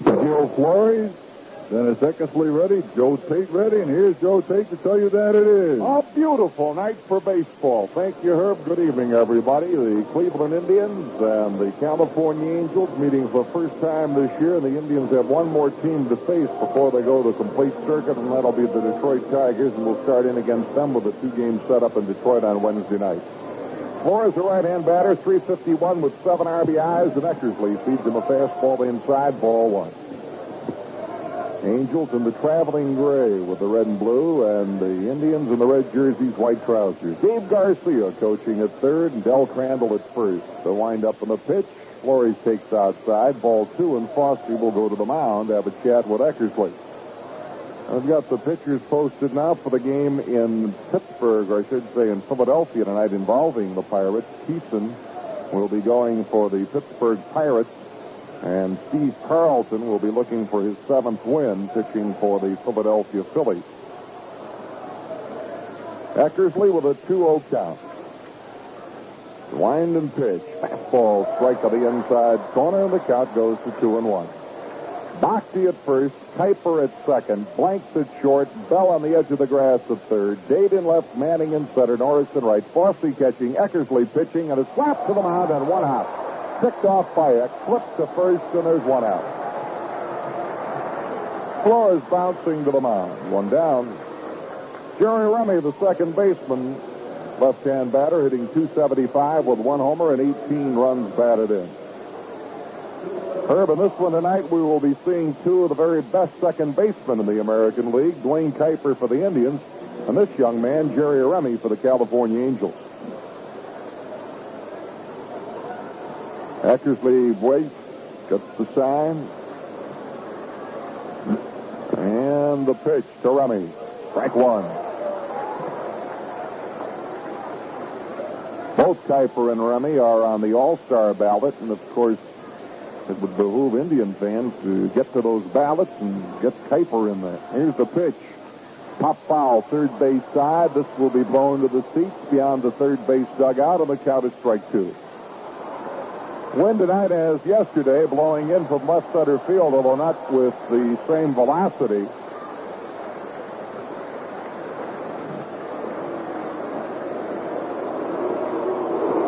Gil Flores. Dennis Eckersley ready. Joe Tate ready. And here's Joe Tate to tell you that it is a beautiful night for baseball. Thank you, Herb. Good evening, everybody. The Cleveland Indians and the California Angels meeting for the first time this year. The Indians have one more team to face before they go to complete circuit, and that'll be the Detroit Tigers, and we'll start in against them with a two-game setup in Detroit on Wednesday night. Flores, the right-hand batter, 351 with 7 RBIs, and Eckersley feeds him a fastball inside, ball 1. Angels in the traveling gray with the red and blue, and the Indians in the red jerseys, white trousers. Dave Garcia coaching at third, and Del Crandall at first. The wind-up in the pitch. Flores takes outside, ball 2, and Foster will go to the mound to have a chat with Eckersley. I've got the pitchers posted now for the game in Pittsburgh, or I should say in Philadelphia tonight, involving the Pirates. Keeson will be going for the Pittsburgh Pirates, and Steve Carlton will be looking for his 7th win, pitching for the Philadelphia Phillies. Eckersley with a 2-0 count. Wind and pitch. Fastball, strike of the inside corner, and the count goes to 2-1. Boxey at first, Kuiper at second, Blanks at short, Bell on the edge of the grass at third, Dade in left, Manning in center, Norris in right, Fossey catching, Eckersley pitching, and a slap to the mound and 1 out. Picked off by Eck, flipped to first, and there's 1 out. Flores bouncing to the mound, 1 down. Jerry Remy, the second baseman, left-hand batter, hitting .275 with 1 homer and 18 runs batted in. Herb, in this one tonight, we will be seeing 2 of the very best second basemen in the American League, Dwayne Kuiper for the Indians, and this young man, Jerry Remy, for the California Angels. Eckersley waits, gets the sign, and the pitch to Remy. Strike 1. Both Kuiper and Remy are on the All-Star ballot, and of course, it would behoove Indian fans to get to those ballots and get Kuiper in there. Here's the pitch. Pop foul, third base side. This will be blown to the seats beyond the third base dugout, and the count is strike 2. Wind tonight as yesterday, blowing in from left center field, although not with the same velocity.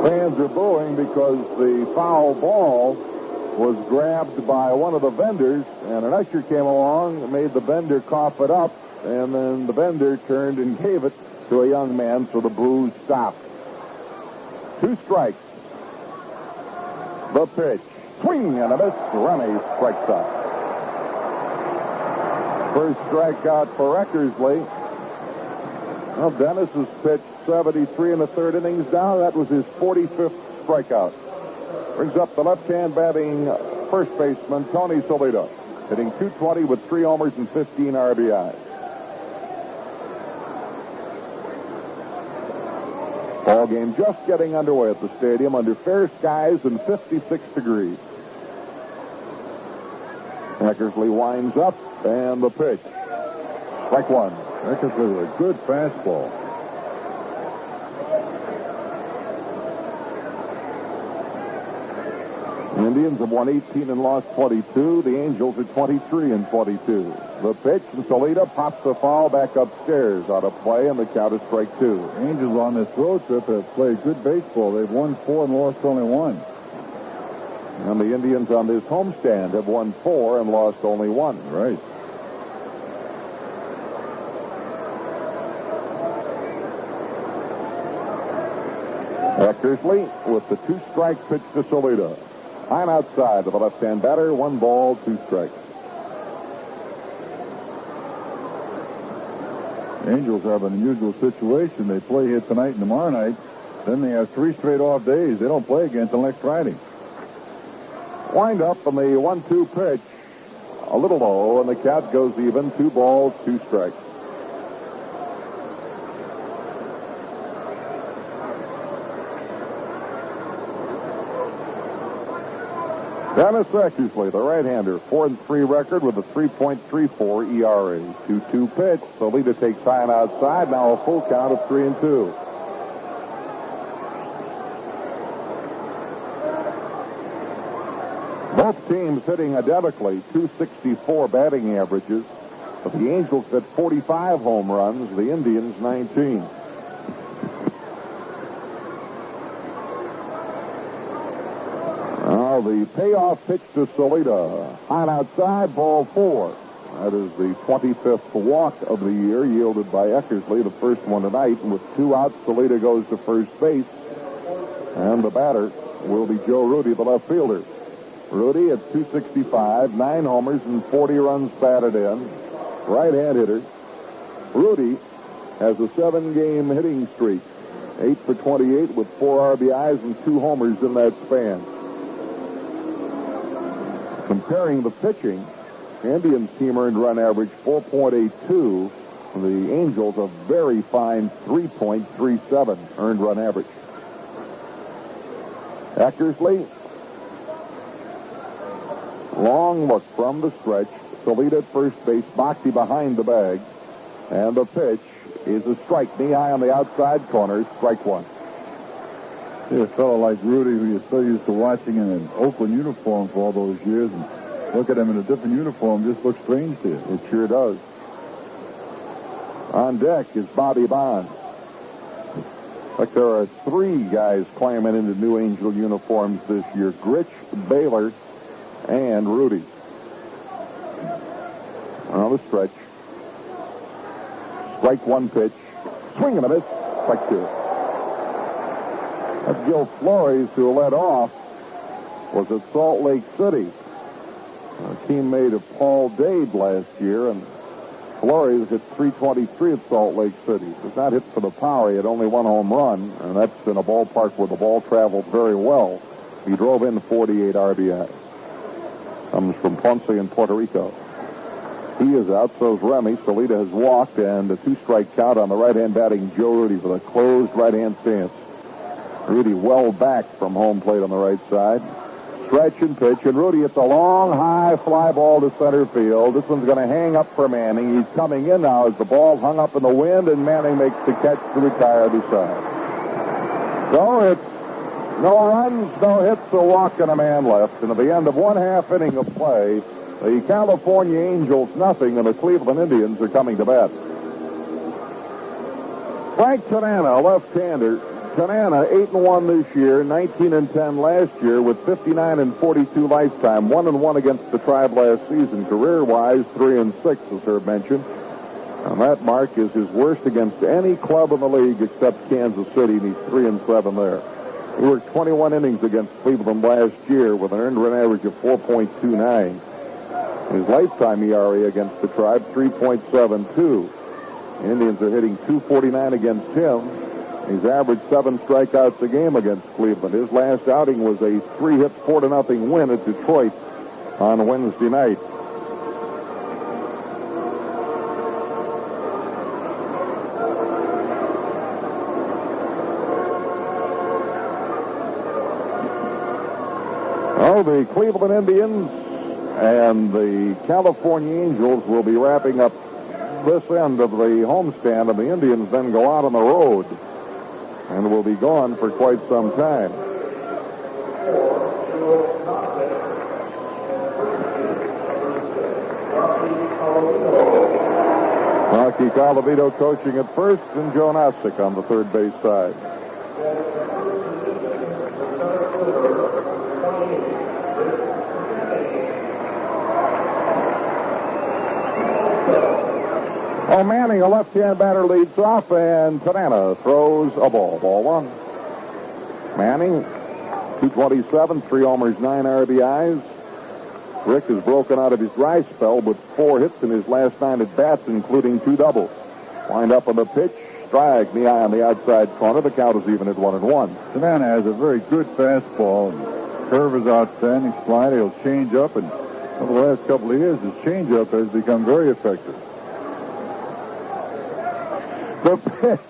Fans are booing because the foul ball was grabbed by one of the vendors, and an usher came along and made the vendor cough it up, and then the vendor turned and gave it to a young man, so the boos stopped. 2 strikes. The pitch. Swing and a miss. Remy strikes out. First strikeout for Eckersley. Well, Dennis has pitched 73 in the 3rd innings now. That was his 45th strikeout. Brings up the left-hand batting first baseman, Tony Solita, hitting .220 with 3 homers and 15 RBIs. Ball game just getting underway at the stadium under fair skies and 56 degrees. Eckersley winds up, and the pitch. Strike 1. Eckersley with a good fastball. The Indians have won 18 and lost 22. The Angels are 23 and 22. The pitch, and Solita pops the foul back upstairs out of play, and the count is strike 2. Angels on this road trip have played good baseball. They've won 4 and lost only 1. And the Indians on this homestand have won 4 and lost only 1. Right. Eckersley with the 2-strike pitch to Solita. I'm outside of the left-hand batter. 1 ball, 2 strikes. The Angels have an unusual situation. They play here tonight and tomorrow night. Then they have 3 straight off days. They don't play again until next Friday. Wind up on the 1-2 pitch. A little low, and the count goes even. 2 balls, 2 strikes. Dennis Eckersley, the right-hander, 4-3 record with a 3.34 ERA. 2-2 pitch. Solita takes time outside. Now a full count of 3-2. Both teams hitting identically, 264 batting averages. But the Angels hit 45 home runs, the Indians 19. Now the payoff pitch to Salita. Hot outside, ball 4. That is the 25th walk of the year, yielded by Eckersley, the first one tonight. And with 2 outs, Salita goes to first base. And the batter will be Joe Rudy, the left fielder. Rudy at 265, 9 homers and 40 runs batted in. Right-hand hitter. Rudy has a 7-game hitting streak. 8 for 28 with 4 RBIs and 2 homers in that span. Comparing the pitching, Indians team earned run average 4.82. The Angels a very fine 3.37 earned run average. Eckersley. Long look from the stretch. Salita at first base. Boxy behind the bag. And the pitch is a strike. Knee high on the outside corner. Strike 1. See a fellow like Rudy, who you're so used to watching in an Oakland uniform for all those years, and look at him in a different uniform, just looks strange to you. It sure does. On deck is Bobby Bonds. Like there are 3 guys climbing into New Angel uniforms this year. Grich, Baylor, and Rudy. On the stretch. Strike 1 pitch. Swing and a miss. Strike 2. That's Gil Flores, who led off, was at Salt Lake City. A teammate of Paul Dade last year, and Flores hit 323 at Salt Lake City. Does not hit for the power. He had only 1 home run, and that's in a ballpark where the ball traveled very well. He drove in 48 RBI. Comes from Ponce in Puerto Rico. He is out, so is Remy. Salita has walked, and a 2-strike count on the right-hand batting Joe Rudy with a closed right-hand stance. Rudy well back from home plate on the right side. Stretch and pitch, and Rudy hits a long, high fly ball to center field. This one's going to hang up for Manning. He's coming in now as the ball hung up in the wind, and Manning makes the catch to retire the side. So it's no runs, no hits, a walk, and a man left. And at the end of 1/2 inning of play, the California Angels nothing, and the Cleveland Indians are coming to bat. Frank Tanana, left-hander. Tanana 8-1 this year, 19-10 last year, with 59-42 lifetime. 1-1 against the Tribe last season. Career-wise, 3-6, as Herb mentioned. And that mark is his worst against any club in the league except Kansas City, and he's 3-7 there. He worked 21 innings against Cleveland last year with an earned run average of 4.29. His lifetime ERA against the Tribe, 3.72. The Indians are hitting .249 against him. He's averaged 7 strikeouts a game against Cleveland. His last outing was a 3-hit 4-0 win at Detroit on Wednesday night. Oh, the Cleveland Indians and the California Angels will be wrapping up this end of the homestand, and the Indians then go out on the road and will be gone for quite some time. Rocky Colavito coaching at first, and Joe Nasick on the third base side. Oh, Manning, a left-hand batter, leads off, and Tanana throws a ball. Ball 1. Manning, 227, 3 homers, 9 RBIs. Rick has broken out of his dry spell with 4 hits in his last 9 at-bats, including 2 doubles. Wind up on the pitch. Strike, knee high on the outside corner. The count is even at 1-1. Tanana has a very good fastball. Curve is outstanding. Slider, he'll change up, and over the last couple of years, his changeup has become very effective. The pitch.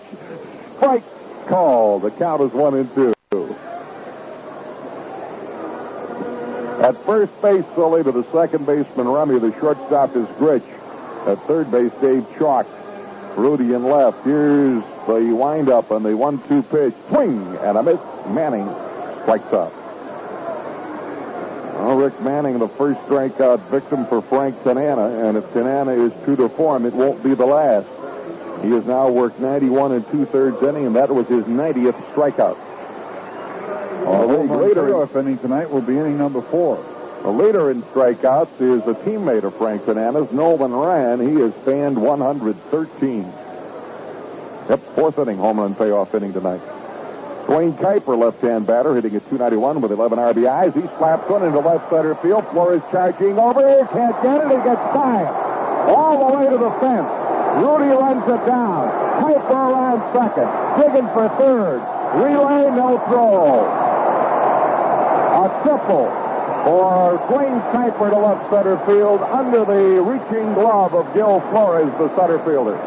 Strike call. The count is 1-2. At first base, Sully to the second baseman, Remy. The shortstop is Grich. At third base, Dave Schrock. Rudy in left. Here's the windup on the 1-2 pitch. Swing and a miss. Manning strikes out. Well, Rick Manning, the first strikeout victim for Frank Tanana, and if Tanana is true to form, it won't be the last. He has now worked 91 2/3 inning, and that was his 90th strikeout. The leader inning tonight will be inning number 4. The leader in strikeouts is a teammate of Frank Tanana's, Nolan Ryan. He has fanned 113. Yep, 4th inning, home run payoff inning tonight. Dwayne Kuiper, left-hand batter, hitting at 291 with 11 RBIs. He slaps one into left center field. Flores charging over. Can't get it. He gets by it. All the way to the fence. Rudy runs it down. Kuiper around second. Digging for third. Relay, no throw. A triple for Dwayne Kuiper to left center field under the reaching glove of Gil Flores, the center fielder.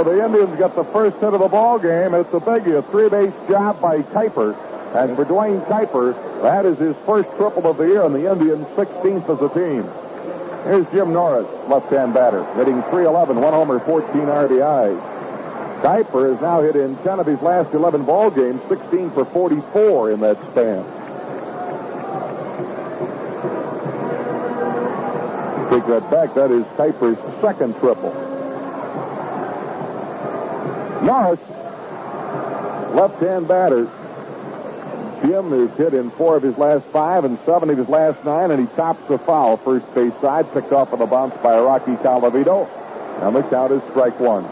The Indians get the first hit of the ball game. It's a biggie, a 3-base job by Kuiper. And for Dwayne Kuiper, that is his first triple of the year, and the Indians 16th as a team. Here's Jim Norris, left-hand batter, hitting .311, 1 homer, 14 RBIs. Kuiper has now hit in 10 of his last 11 ball games, 16 for 44 in that span. Take that back. That is Kuiper's second triple. Norris, left-hand batter. Jim has hit in 4 of his last 5 and 7 of his last 9, and he tops the foul first base side, picked off on the bounce by Rocky Colavito. And the count is strike 1.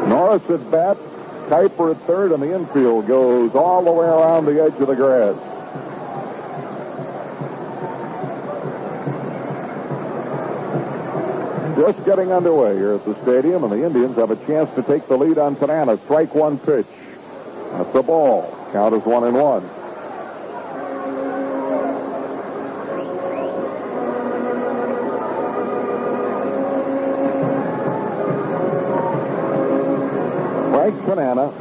Norris at bat, Kuiper at third, and the infield goes all the way around the edge of the grass. Just getting underway here at the stadium, and the Indians have a chance to take the lead on Tanana. Strike 1 pitch. That's a ball. Count is 1-1. Frank Tanana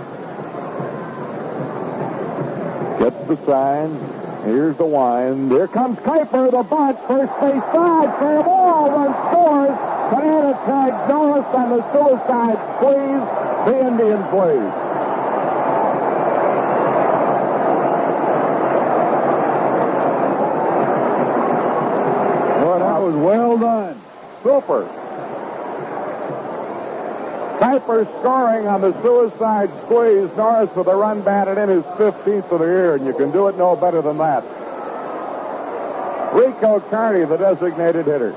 gets the sign. Here's the wind. Here comes Kuiper, the bunt. First base side. Fair ball. One scores. Tanana tags Norris on the suicide squeeze. The Indians lead. Well, that was well done. Super. Kuiper scoring on the suicide squeeze. Norris with a run batted in his 15th of the year, and you can do it no better than that. Rico Carney, the designated hitter.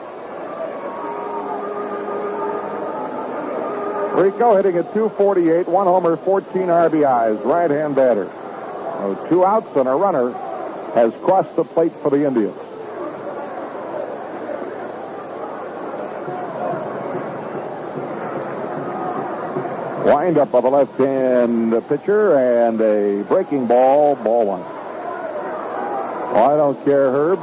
Rico hitting at .248, 1 homer, 14 RBIs, right-hand batter. 2 outs and a runner has crossed the plate for the Indians. Wind up by the left-hand pitcher and a breaking ball, ball 1. Oh, I don't care, Herb.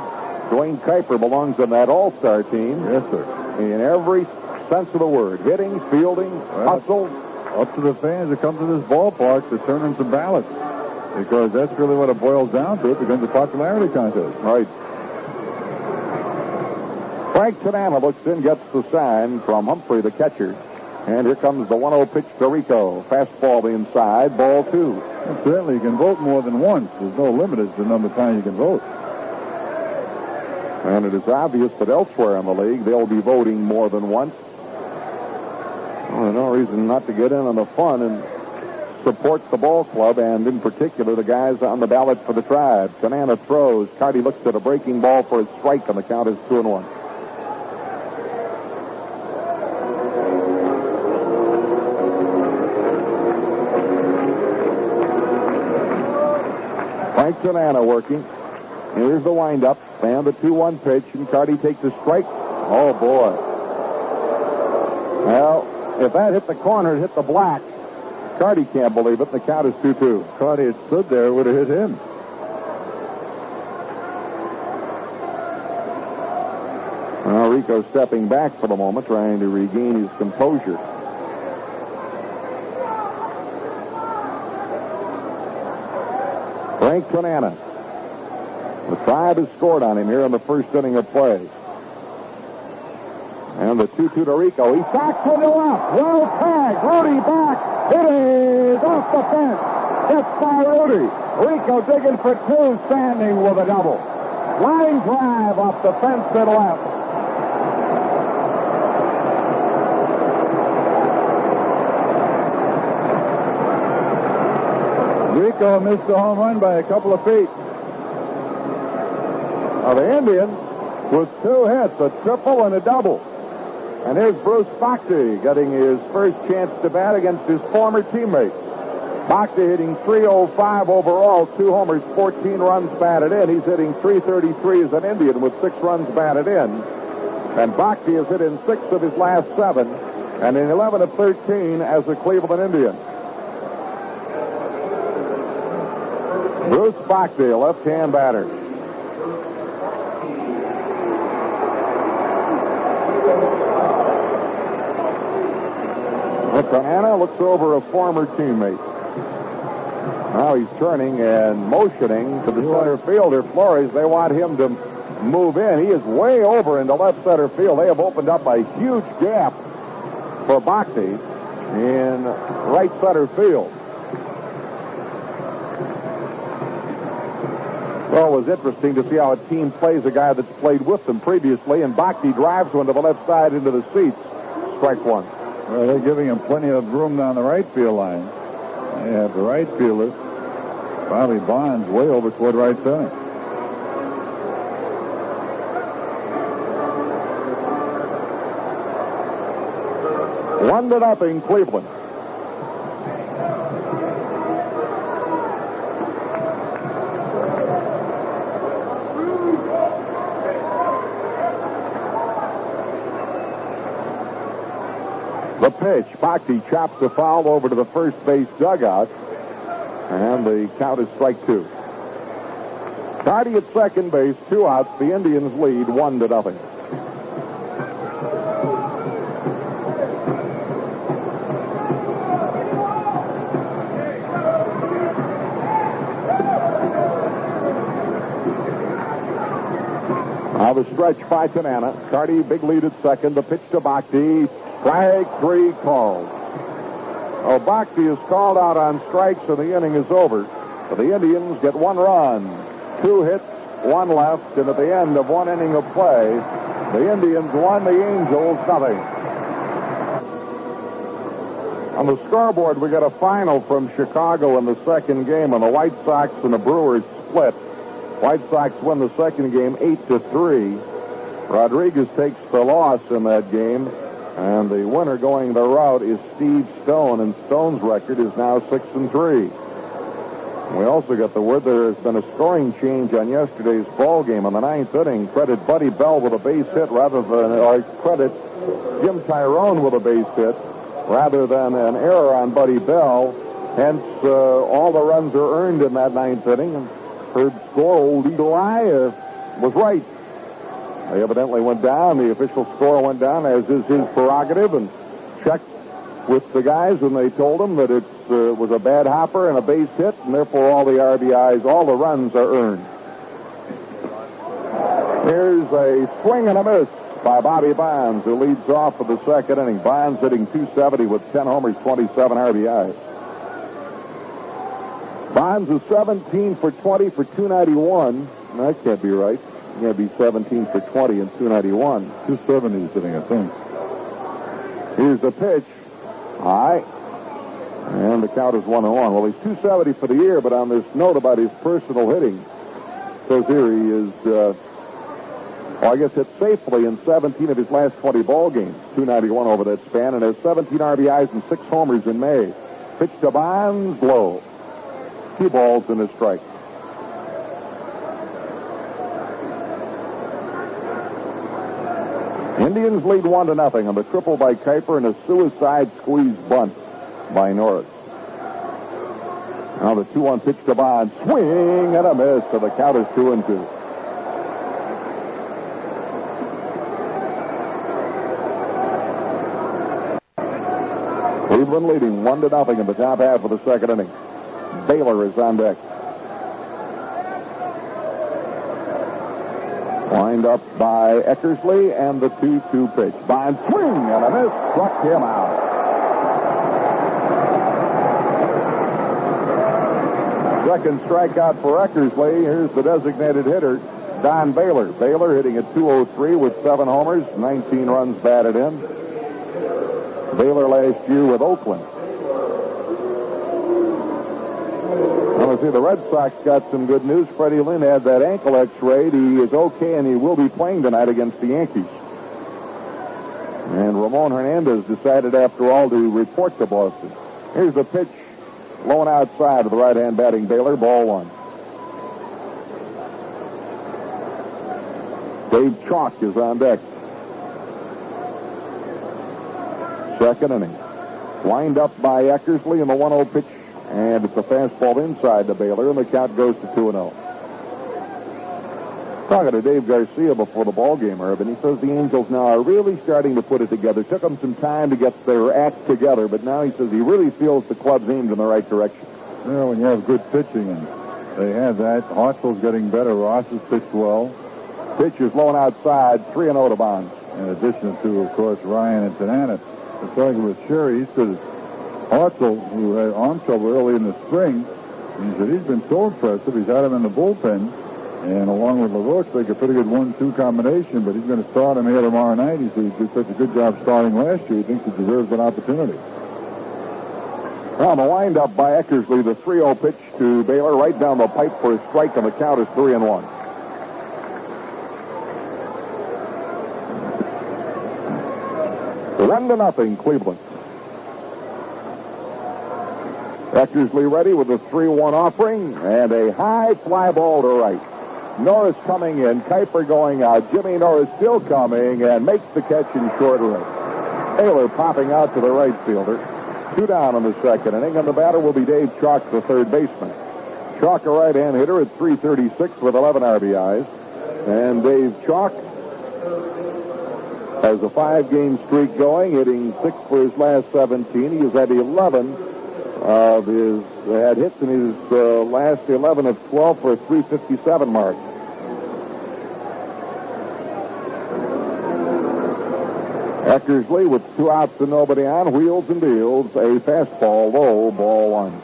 Dwayne Kuiper belongs on that all-star team. Yes, sir. In every sense of the word. Hitting, fielding, hustle. Up to the fans that come to this ballpark to turn in some ballots. Because that's really what it boils down to. It becomes a popularity contest. Right. Frank Tanana looks in, gets the sign from Humphrey, the catcher. And here comes the 1-0 pitch to Rico. Fastball inside, ball 2. Well, certainly you can vote more than once. There's no limit as to the number of times you can vote. And it is obvious that elsewhere in the league, they'll be voting more than once. Well, there's no reason not to get in on the fun and support the ball club, and in particular, the guys on the ballot for the Tribe. Tanana throws. Carty looks at a breaking ball for a strike, and the count is 2-1. Frank Tanana working. Here's the windup and the 2-1 pitch, and Carty takes a strike. Oh, boy. Well, if that hit the corner, it hit the black. Carty can't believe it. The count is 2-2. Carty had stood there, it would have hit him. Well, Rico stepping back for the moment, trying to regain his composure. Frank Tanana. The Tribe has scored on him here in the first inning of play. And the 2-2 to Rico. He sacks to the left. Well tagged. Rudy back. It is off the fence. Gets by Rudy. Rico digging for two, standing with a double. Line drive off the fence to the left. Rico missed the home run by a couple of feet. Now the Indians with two hits, a triple and a double. And here's Bruce Bhakti getting his first chance to bat against his former teammate. Bhakti hitting .305 overall, 2 homers, 14 runs batted in. He's hitting .333 as an Indian with 6 runs batted in. And Bhakti has hit in 6 of his last 7 and in 11 of 13 as a Cleveland Indian. Bruce Bhakti, a left-hand batter. Anna looks over a former teammate. Now he's turning and motioning to the center fielder, Flores. They want him to move in. He is way over into left center field. They have opened up a huge gap for Bhakti in right center field. Well, it was interesting to see how a team plays a guy that's played with them previously, and Bhakti drives one to the left side into the seats. Strike one. Well, they're giving him plenty of room down the right field line. They have the right fielder, Bobby Bonds, way over toward right center. One to nothing, Cleveland. The pitch. Bhakti chops the foul over to the first base dugout. And the count is strike 2. Carty at second base, 2 outs. The Indians lead 1-0. Now the stretch by Tanana. Carty, big lead at second. The pitch to Bhakti. Strike 3 called. Oh, Bhakti is called out on strikes, and the inning is over. But the Indians get 1 run, 2 hits, 1 left, and at the end of 1 inning of play, the Indians won, the Angels nothing. On the scoreboard, we got a final from Chicago in the second game, and the White Sox and the Brewers split. White Sox win the second game 8-3. Rodriguez takes the loss in that game. And the winner going the route is Steve Stone, and Stone's record is now 6-3. We also got the word there has been a scoring change on yesterday's ball game. In the 9th inning, credit Buddy Bell with a base hit rather than, or credit Jim Tyrone with a base hit rather than an error on Buddy Bell. Hence, all the runs are earned in that 9th inning. And Herb Score, old Eagle Eye, was right. They evidently went down. The official score went down, as is his prerogative, and checked with the guys, and they told him that it was a bad hopper and a base hit, and therefore all the RBIs, all the runs are earned. Here's a swing and a miss by Bobby Bonds, who leads off for the second inning. Bonds hitting .270 with 10 homers, 27 RBIs. Bonds is 17 for 20 for .291. That can't be right. It's going to be 17 for 20 and .291. 270 is hitting, I think. Here's the pitch. High. And the count is 1-1. Well, he's .270 for the year, but on this note about his personal hitting, says here he is, I guess hit safely in 17 of his last 20 ball games. .291 over that span, and has 17 RBIs and 6 homers in May. Pitch to Bonds, low. 2 balls and a strike. Indians lead 1-0 on the triple by Kuiper and a suicide squeeze bunt by Norris. Now the 2-1 pitch to Bonds. Swing and a miss, so the count is 2-2. Cleveland leading 1-0 in the top half of the second inning. Baylor is on deck. Lined up by Eckersley, and the 2-2 pitch. Bond swing and a miss, struck him out. Second strikeout for Eckersley. Here's the designated hitter, Don Baylor. Baylor hitting at .203 with 7 homers, 19 runs batted in. Baylor last year with Oakland. Well, let's see, the Red Sox got some good news. Freddie Lynn had that ankle x-rayed. He is okay, and he will be playing tonight against the Yankees. And Ramon Hernandez decided, after all, to report to Boston. Here's the pitch, low and outside of the right-hand batting Baylor, ball 1. Dave Schrock is on deck. Second inning. Wind up by Eckersley in the 1-0 pitch, and it's a fastball inside to Baylor, and the count goes to 2-0. Talking to Dave Garcia before the ball game, Herb, and he says the Angels now are really starting to put it together. Took them some time to get their act together, but now he says he really feels the club's aimed in the right direction. Yeah, when you have good pitching, and they have that. Hartzell's getting better. Ross has pitched well. Pitch is low and outside, 3-0 to Bonds. In addition to, of course, Ryan and Tanana. I was talking with Sherry. He said Hartzell, who had arm trouble early in the spring, he said he's been so impressive. He's had him in the bullpen, and along with LaRoche, they get a pretty good 1-2 combination, but he's going to start him here tomorrow night. He said he did such a good job starting last year. He thinks he deserves an opportunity. Well, the windup by Eckersley, the 3-0 pitch to Baylor, right down the pipe for a strike, and the count is 3-1. One to nothing, Cleveland. Eckersley ready with a 3-1 offering, and a high fly ball to right. Norris coming in, Kuiper going out, Jimmy Norris still coming, and makes the catch in short right. Baylor popping out to the right fielder. 2 down in the second inning, and the batter will be Dave Schrock, the third baseman. Schrock, a right-hand hitter at .336 with 11 RBIs. And Dave Schrock has a 5-game streak going, hitting 6 for his last 17. He has had 11 of his hits in his last 11 of 12 for a .357 mark. Eckersley with 2 outs and nobody on, wheels and deals, a fastball low, ball 1.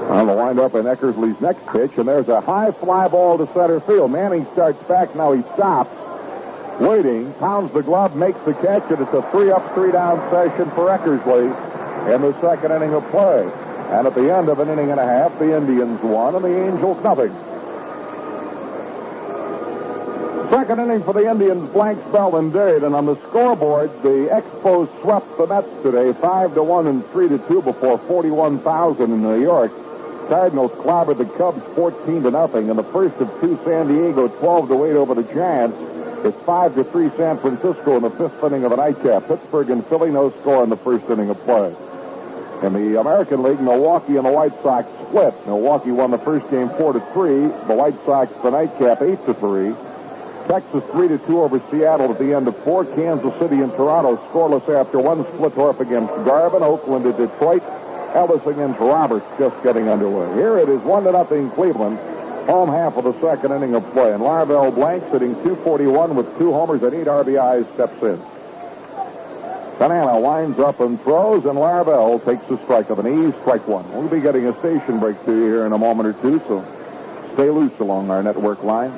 On the windup in Eckersley's next pitch, and there's a high fly ball to center field. Manning starts back, now he stops, waiting, pounds the glove, makes the catch, and it's a 3-up, 3-down session for Eckersley in the second inning of play. And at the end of an inning and a half, the Indians won and the Angels nothing. Second inning for the Indians, blank spell and date, and on the scoreboard, the Expos swept the Mets today, 5-1 and 3-2 before 41,000 in New York. Cardinals clobbered the Cubs 14-0, and the first of 2 San Diego, 12-8 over the Giants. It's 5-3 San Francisco in the 5th inning of a nightcap. Pittsburgh and Philly, no score in the first inning of play. In the American League, Milwaukee and the White Sox split. Milwaukee won the first game 4-3. The White Sox, the nightcap, 8-3. Texas 3-2 over Seattle at the end of 4. Kansas City and Toronto scoreless after 1. Splittorff against Garvin. Oakland at Detroit. Ellis against Roberts just getting underway. Here it is 1-0 Cleveland. Home half of the second inning of play. And Larvell Blanks hitting .241 with 2 homers and 8 RBIs steps in. Tanana winds up and throws, and Larvell takes a strike of an E, strike 1. We'll be getting a station break to you here in a moment or two, so stay loose along our network line.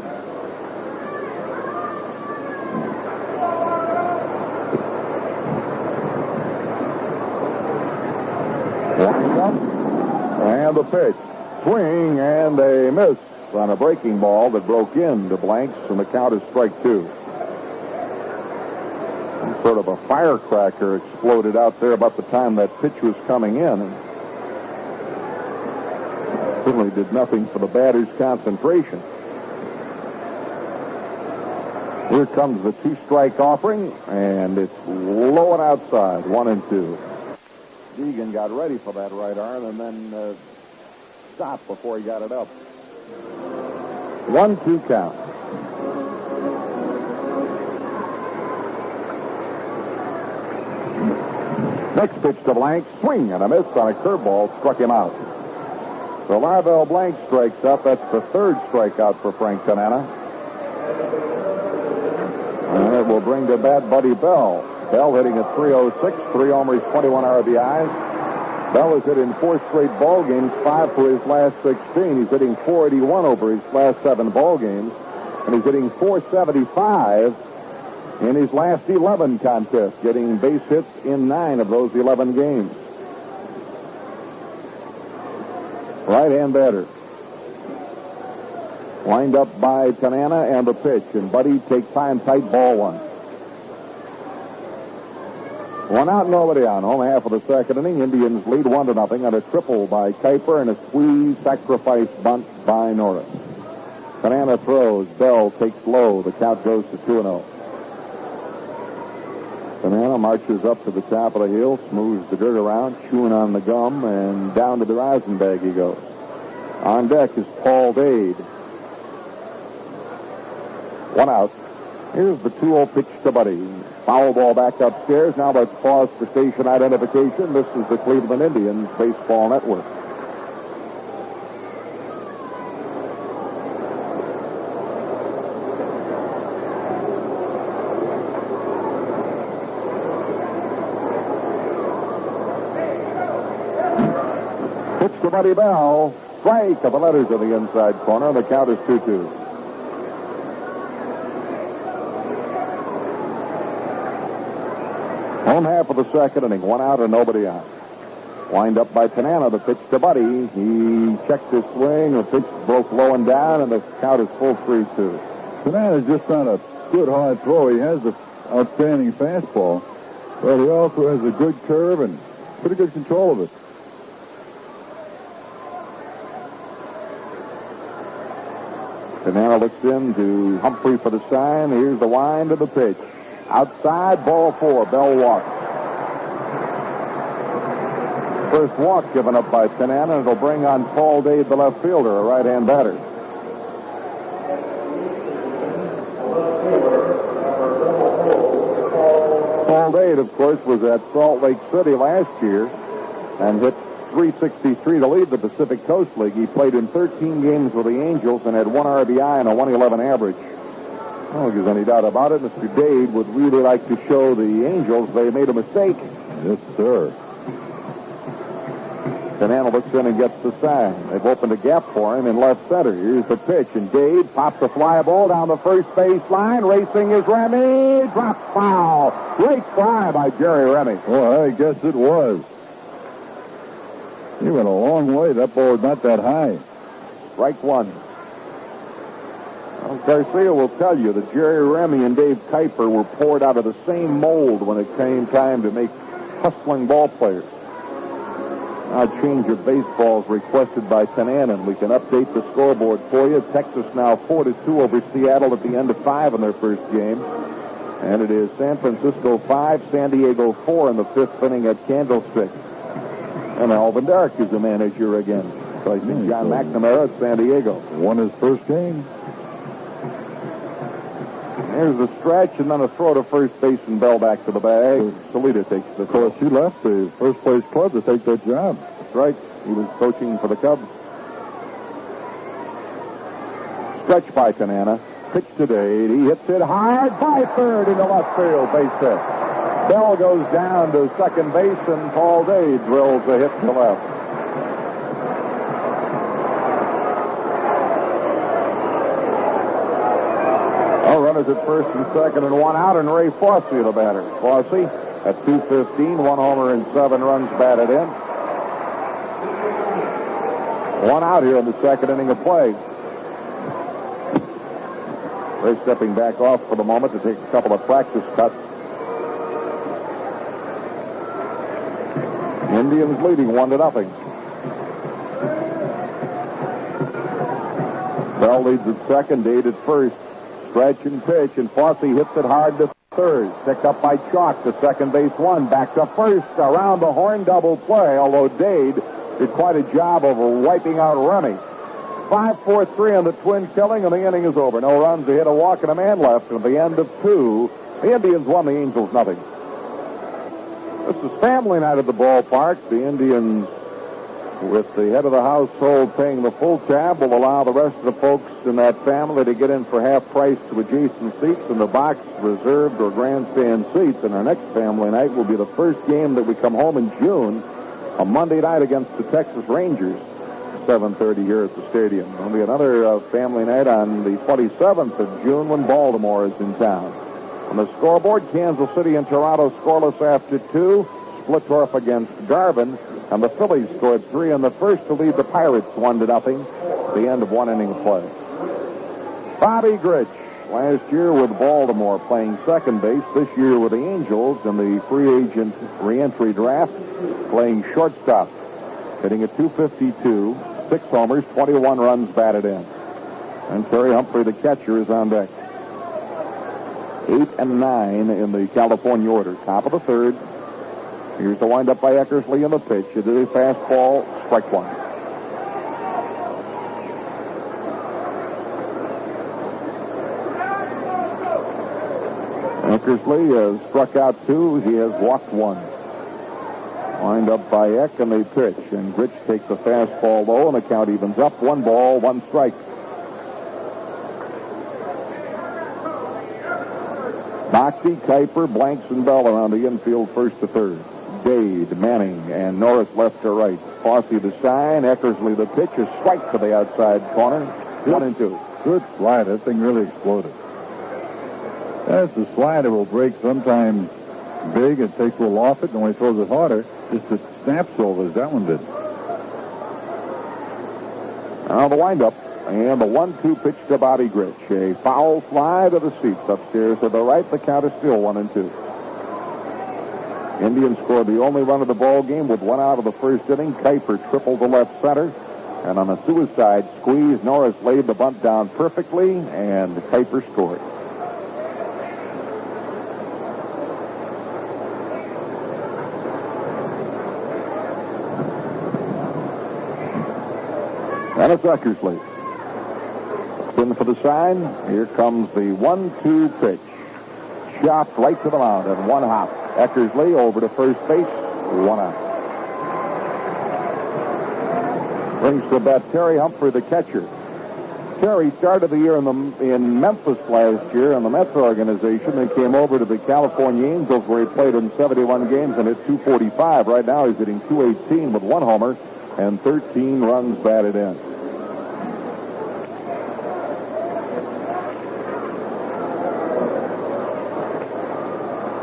Winds up, and the pitch. Swing, and a miss on a breaking ball that broke into Blanks, and the count is strike 2. Sort of a firecracker exploded out there about the time that pitch was coming in, and certainly did nothing for the batter's concentration. Here comes the 2-strike offering, and it's low and outside, 1-2. Deegan got ready for that right arm and then stopped before he got it up. 1-2 count. Next pitch to Blank, swing and a miss on a curveball, struck him out. So Larvell Blank strikes up. That's the third strikeout for Frank Tanana. And it will bring to bat Buddy Bell. Bell hitting at .306, 3 homers, 21 RBIs. Bell has hit in 4 straight ball games, 5 for his last 16. He's hitting .481 over his last 7 ball games. And he's hitting .475 in his last 11 contests, getting base hits in 9 of those 11 games. Right-hand batter. Lined up by Tanana and the pitch. And Buddy takes time, tight ball 1. 1 out, nobody on. Home half of the second inning. Indians lead 1-0 on a triple by Kuiper and a squeeze sacrifice bunt by Norris. Tanana throws. Bell takes low. The count goes to 2-0. Tanana marches up to the top of the hill, smooths the dirt around, chewing on the gum, and down to the rosin bag he goes. On deck is Paul Dade. 1 out. Here's the 2-0 pitch to Buddy. Foul ball back upstairs. Now let's pause for station identification. This is the Cleveland Indians Baseball Network. Pitch to Buddy Bell. Strike of the letters in the inside corner. The count is 2-2. Home half of the second inning. 1 out and nobody on. Wind up by Tanana. The pitch to Buddy. He checked his swing. The pitch broke low and down, and the count is full 3-2. Tanana's just not a good hard throw. He has an outstanding fastball, but he also has a good curve and pretty good control of it. Tanana looks in to Humphrey for the sign. Here's the wind of the pitch. Outside, ball 4. Bell walks. First walk given up by Tanana. It'll bring on Paul Dade, the left fielder, a right-hand batter. Paul Dade, of course, was at Salt Lake City last year and hit .363 to lead the Pacific Coast League. He played in 13 games with the Angels and had 1 RBI and a 111 average. I don't think there's any doubt about it. Mr. Dade would really like to show the Angels they made a mistake. Yes, sir. Tanana looks in and gets the sign. They've opened a gap for him in left center. Here's the pitch, and Dade pops a fly ball down the first base line. Racing is Remy. Drops foul. Great fly by Jerry Remy. Well, I guess it was. He went a long way. That ball was not that high. Strike 1. Well, Garcia will tell you that Jerry Remy and Dave Kuiper were poured out of the same mold when it came time to make hustling ball players. Now a change of baseballs requested by Tanana. We can update the scoreboard for you. Texas now 4-2 over Seattle at the end of 5 in their first game. And it is San Francisco 5, San Diego 4 in the 5th inning at Candlestick. And Alvin Dark is the manager again. Facing John McNamara at San Diego. Won his first game. Here's the stretch and then a throw to first base and Bell back to the bag. Salita takes the throw. Of course, he left the first place club to take that job. That's right. He was coaching for the Cubs. Stretch by Tanana. Pitch to Dade. He hits it hard by third into left field. Base hit. Bell goes down to second base and Paul Dade drills a hit to left. Runners at first and second and 1 out, and Ray Fosse the batter. Fosse at .215, 1 homer and 7 runs batted in. 1 out here in the second inning of play. Ray stepping back off for the moment to take a couple of practice cuts. Indians leading 1-0. Bell leads at second, Dade at first. Stretch and pitch, and Fosse hits it hard to third. Picked up by Schrock to second base 1. Back to first. Around the horn, double play, although Dade did quite a job of wiping out Remy. 5-4-3 on the Twin killing, and the inning is over. No runs, a hit, a walk, and a man left. And at the end of 2, the Indians won, the Angels nothing. This is family night at the ballpark. The Indians, with the head of the household paying the full tab, will allow the rest of the folks in that family to get in for half price to adjacent seats in the box reserved or grandstand seats. And our next family night will be the first game that we come home in June, a Monday night against the Texas Rangers, 7:30 here at the stadium. There'll be another family night on the 27th of June when Baltimore is in town. On the scoreboard, Kansas City and Toronto scoreless after 2. Splittorf against Garvin. And the Phillies scored 3 in the first to lead the Pirates 1-0 at the end of one inning of play. Bobby Grich, last year with Baltimore playing second base, this year with the Angels in the free agent re-entry draft, playing shortstop, hitting at .252, 6 homers, 21 runs batted in. And Terry Humphrey, the catcher, is on deck. 8 and 9 in the California order. Top of the third. Here's the windup by Eckersley in the pitch. It is a fastball, strike one. Eckersley has struck out 2. He has walked 1. Wind up by Eck and they pitch. And Grich takes the fastball low and the count evens up. 1 ball, 1 strike. Boxey, Kuiper, Blanks, and Bell around the infield first to third. Dade, Manning, and Norris left to right. Fossey the sign. Eckersley the pitch. A strike to the outside corner. 1-2. Good slide. That thing really exploded. That's the slider will break sometimes big and takes a little off it, and when he throws it harder, just it snaps over as that one did. Now the windup. And the 1-2 pitch to Bobby Grich. A foul fly to the seats upstairs to the right. The count is still 1-2. Indians scored the only run of the ball game with 1 out of the first inning. Kuiper tripled to left center. And on a suicide squeeze, Norris laid the bunt down perfectly, and Kuiper scored. And it's Eckersley. In for the sign. Here comes the 1-2 pitch. Shot right to the mound and 1 hop. Eckersley over to first base. 1 out. Brings to bat Terry Humphrey, the catcher. Terry started the year in Memphis last year in the Mets organization and came over to the California Angels where he played in 71 games and hit .245. Right now he's hitting .218 with 1 homer and 13 runs batted in.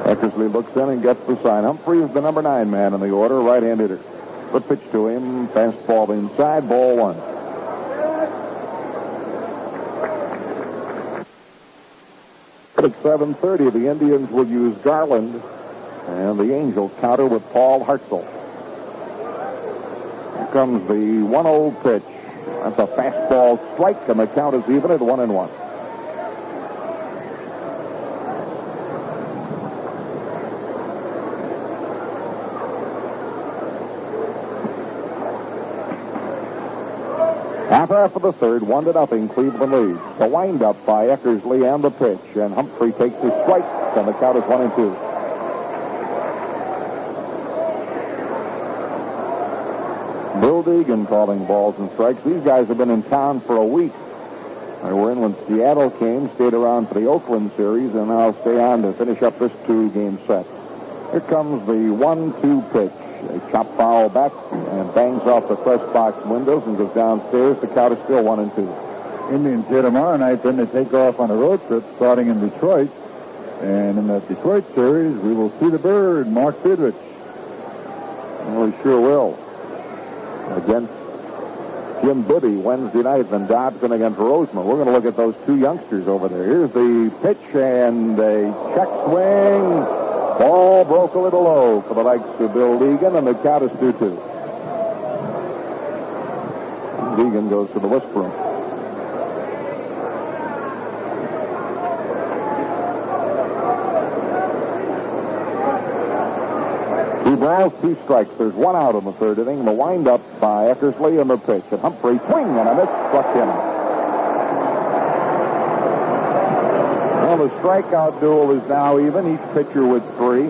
Eckersley looks in and gets the sign. Humphrey is the number 9 man in the order, right-hand hitter. The pitch to him, fastball inside, ball 1. At 7:30, the Indians will use Garland, and the Angels counter with Paul Hartzell. Here comes the 1-0 pitch. That's a fastball strike, and the count is even at 1-1. Half of the third, 1-0, Cleveland leads. The windup by Eckersley and the pitch, and Humphrey takes his strike, and the count is 1-2. Bill Deegan calling balls and strikes. These guys have been in town for a week. They were in when Seattle came, stayed around for the Oakland series, and now stay on to finish up this 2-game set. Here comes the 1-2 pitch. A chop foul back and bangs off the press box windows and goes downstairs. The count is still 1-2. Indians here tomorrow night, then they take off on a road trip starting in Detroit. And in that Detroit series, we will see the bird, Mark Fidrich. Well, we sure will. Against Jim Bibby Wednesday night, then Dobson against Roseman. We're going to look at those 2 youngsters over there. Here's the pitch and a check swing. Ball broke a little low for the likes of Bill Deegan, and the count is 2-2. Deegan goes to the whisk room. Two balls, 2 strikes. There's 1 out in the third inning. The windup by Eckersley and the pitch. And Humphrey swing and a miss, struck him out. Well, the strikeout duel is now even. Each pitcher with 3.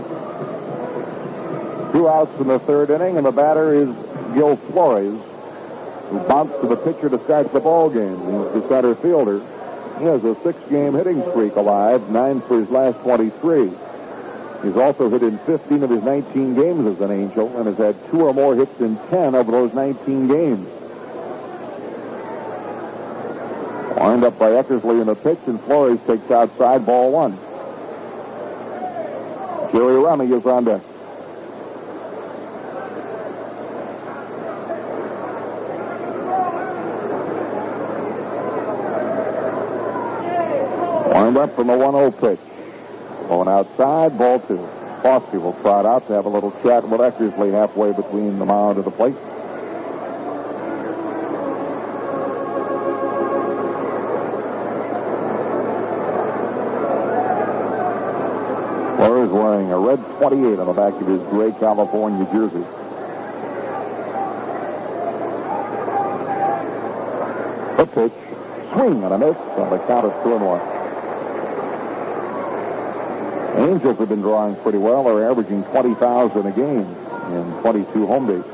2 outs in the third inning, and the batter is Gil Flores, who bounced to the pitcher to start the ball game. He's the center fielder. He has a 6-game hitting streak alive, 9 for his last 23. He's also hit in 15 of his 19 games as an Angel and has had 2 or more hits in 10 over those 19 games. Wind up by Eckersley in the pitch, and Flores takes outside, ball 1. Jerry Remy is on deck. Wind up from the 1-0 pitch. Going outside, ball 2. Fossey will trot out to have a little chat with Eckersley halfway between the mound and the plate. Flores wearing a red 28 on the back of his gray California jersey. The pitch, swing and a miss on the count of 2-1. Angels have been drawing pretty well. They're averaging 20,000 a game in 22 home days.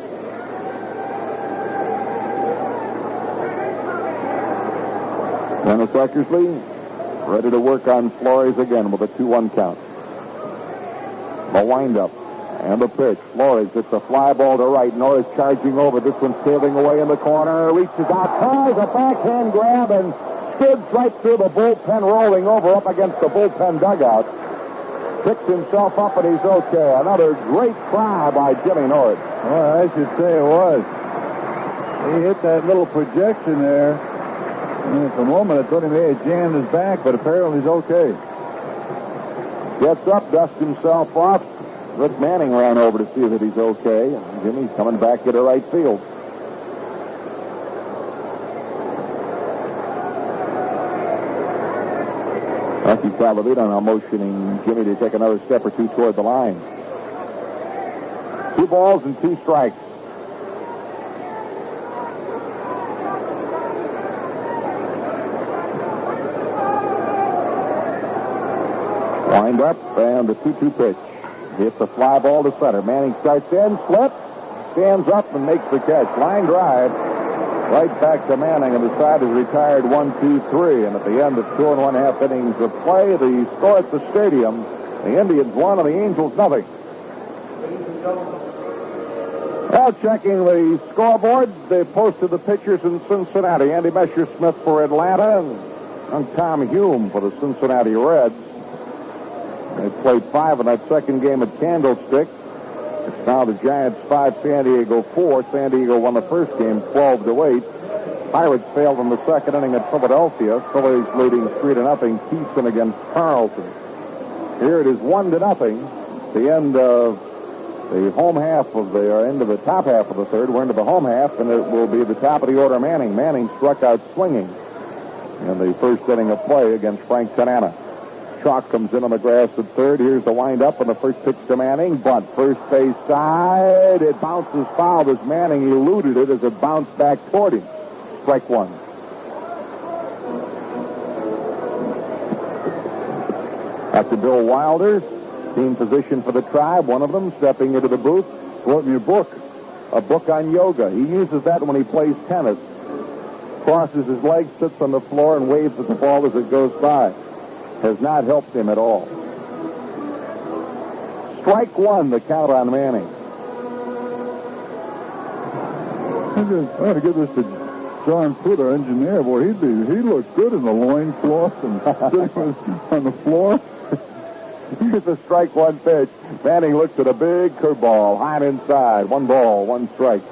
Dennis Eckersley ready to work on Flores again with a 2-1 count. The windup and the pitch. Flores hits a fly ball to right. Norris charging over. This one sailing away in the corner. Reaches out, tries a backhand grab and skids right through the bullpen, rolling over up against the bullpen dugout. Picks himself up and he's okay. Another great try by Jimmy Norris. Well, I should say it was. He hit that little projection there. And at the moment, I thought he may have jammed his back, but apparently he's okay. Gets up, dusts himself off. Rick Manning ran over to see that he's okay. And Jimmy's coming back into right field. Lucky Calavito now motioning Jimmy to take another step or 2 toward the line. 2 balls and 2 strikes. Wind up and the 2-2 pitch. Hits a fly ball to center. Manning starts in, slips, stands up and makes the catch. Line drive right back to Manning, and the side is retired 1-2-3. And at the end of 2 1/2 innings of play, the score at the stadium, the Indians 1 and the Angels nothing. Well, checking the scoreboard, they posted the pitchers in Cincinnati. Andy Messersmith for Atlanta and Tom Hume for the Cincinnati Reds. They played 5 in that second game at Candlestick. It's now the Giants 5, San Diego 4. San Diego won the first game 12-8. Pirates failed in the second inning at Philadelphia. Phillies leading 3-0. Keeson against Carlson. Here it is 1-0. The end of the home half of the end of the top half of the third. We're into the home half, and it will be the top of the order. Manning struck out swinging in the first inning of play against Frank Tanana. Schrock comes in on the grass at third. Here's the windup and the first pitch to Manning. Bunt, first base side. It bounces foul as Manning eluded it as it bounced back toward him. Strike 1. After Bill Wilder, team position for the Tribe. One of them stepping into the booth, quoting your book, a book on yoga. He uses that when he plays tennis. Crosses his legs, sits on the floor, and waves at the ball as it goes by. Has not helped him at all. Strike 1, the count on Manning. I'm going to give this to John Foote, our engineer. Boy, he looked good in the loincloth and sitting on the floor. Here's a strike 1 pitch. Manning looks at a big curveball, high and inside. 1 ball, 1 strike.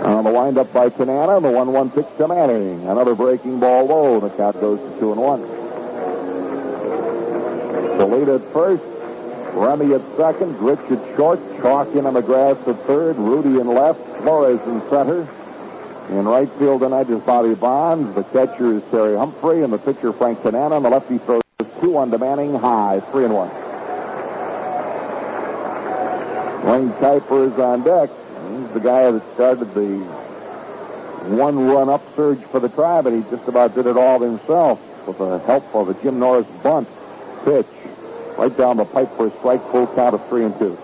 On the windup by Tanana, the 1-1 pitch to Manning. Another breaking ball low. The count goes to 2-1. The lead at first. Remy at second. Rich at short. Schrock in on the grass at third. Rudy in left. Flores in center. In right field tonight is Bobby Bonds. The catcher is Terry Humphrey. And the pitcher, Frank Tanana. And the lefty throws 2-1 to Manning. High. 3-1. Wayne Kuiper is on deck. He's the guy that started the 1-run upsurge for the Tribe, and he just about did it all himself with the help of a Jim Norris bunt. Pitch. Right down the pipe for a strike, full count of 3-2.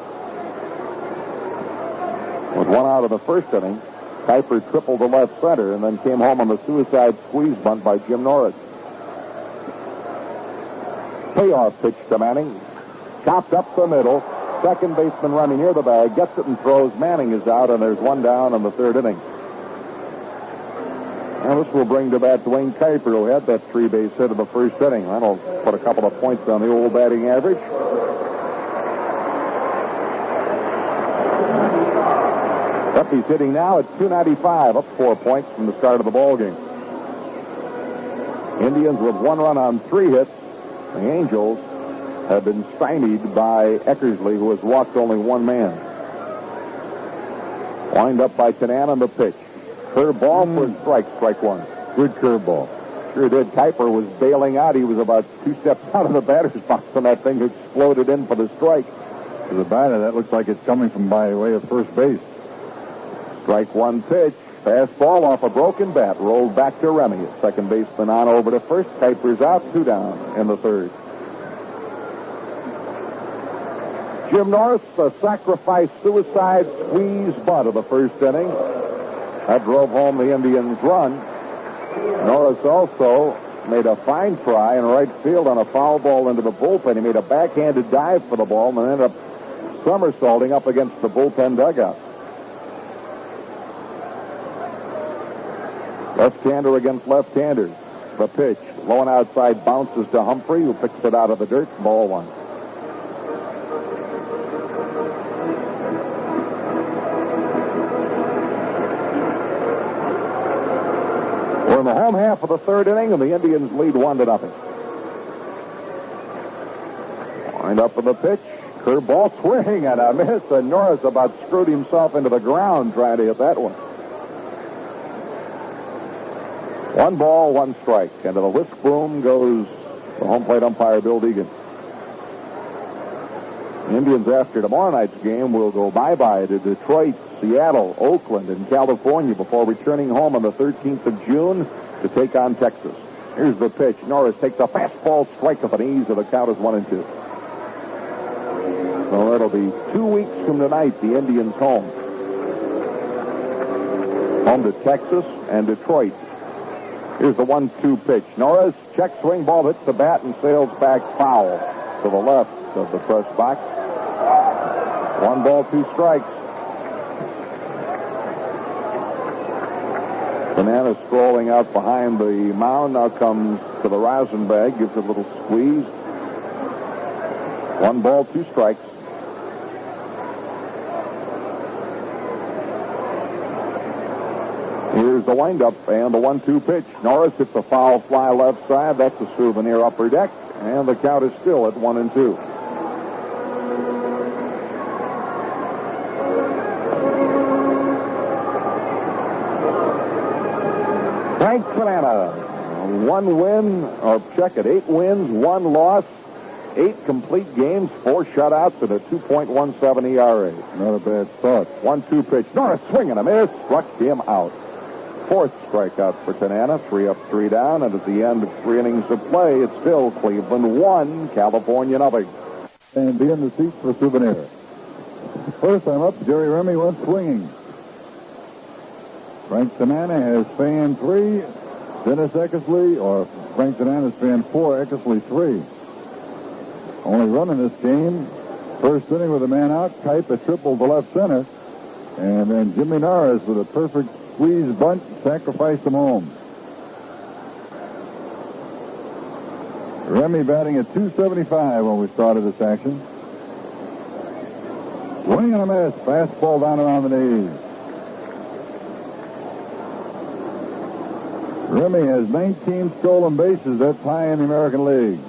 With one out of the first inning, Kuiper tripled to left center and then came home on the suicide squeeze bunt by Jim Norris. Payoff pitch to Manning. Chopped up the middle. Second baseman Remy near the bag. Gets it and throws. Manning is out, and there's one down in the third inning. Now this will bring to bat Dwayne Kuiper, who had that 3-base hit in the first inning. That'll put a couple of points on the old batting average. He's hitting now at .295, up 4 points from the start of the ball game. Indians with 1 run on 3 hits. The Angels have been stymied by Eckersley, who has walked only 1 man. Wind up by Tanana on the pitch. Curveball for strike 1. Good curveball. Sure did. Kuiper was bailing out. He was about 2 steps out of the batter's box when that thing exploded in for the strike. To the batter, that looks like it's coming from by way of first base. Strike 1 pitch. Fastball off a broken bat. Rolled back to Remy. Second baseman on over to first. Kuiper's out. 2 down in the third. Jim Norris, a sacrifice suicide squeeze bunt of the first inning. That drove home the Indians' run. Norris also made a fine try in right field on a foul ball into the bullpen. He made a backhanded dive for the ball and then ended up somersaulting up against the bullpen dugout. Left-hander against left-hander. The pitch. Low and outside bounces to Humphrey, who picks it out of the dirt. Ball 1. We're in the home half of the third inning, and the Indians lead 1-0. Wind up with the pitch. Curveball, swing and a miss, and Norris about screwed himself into the ground trying to hit that one. 1 ball, 1 strike. And to the whisk broom goes the home plate umpire, Bill Deegan. The Indians, after tomorrow night's game, will go bye-bye to Detroit, Seattle, Oakland, and California before returning home on the 13th of June to take on Texas. Here's the pitch. Norris takes a fastball strike with an ease, and the count is 1-2. So it'll be 2 weeks from tonight, the Indians home. Home to Texas and Detroit. Here's the 1-2 pitch. Norris, check swing, ball hits the bat and sails back foul to the left of the press box. 1 ball, 2 strikes. Banana strolling out behind the mound. Now comes to the rosin bag, gives it a little squeeze. 1 ball, 2 strikes. Here's the windup and the 1-2 pitch. Norris hits a foul fly left side. That's a souvenir upper deck. And the count is still at 1-2. Frank Tanana. 1 win, or check it, 8 wins, 1 loss, 8 complete games, 4 shutouts, and a 2.17 ERA. Not a bad start. 1-2 pitch. Norris swing and a miss. Struck him out. 4th strikeout for Tanana. 3 up, 3 down, and at the end of 3 innings of play, it's still Cleveland 1, California 0. And be in the seats for souvenir. First time up, Jerry Remy went swinging. Frank Tanana has fanned 3. Dennis Eckersley, or Frank Tanana has fanned 4. Eckersley 3. Only run in this game. First inning with a man out. Kuiper tripled to left center. And then Jimmy Norris with a perfect squeeze bunt sacrificed him home. Remy batting at .275 when we started this action. Swing and a miss. Fastball down around the knees. Remy has 19 stolen bases. That's high in the American League.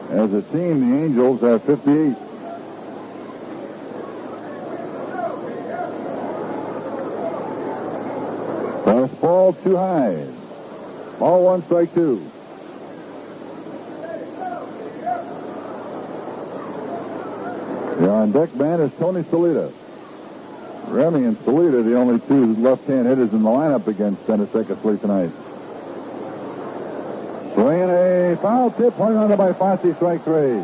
As a team, the Angels have 58. Fastball too high. Ball 1, strike 2. The on-deck man is Tony Salita. Remy and Salita, the only 2 left-hand hitters in the lineup against Dennis Eckersley tonight. Swing and a A foul tip hung onto by Fosse, strike 3.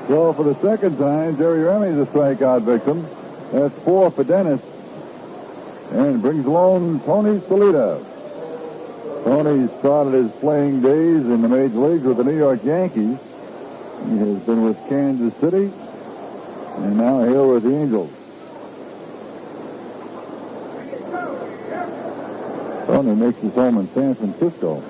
So for the second time, Jerry Remy's a strikeout victim. That's 4 for Dennis. And brings along Tony Salita. Tony started his playing days in the major leagues with the New York Yankees. He has been with Kansas City and now here with the Angels. Tony makes his home in San Francisco.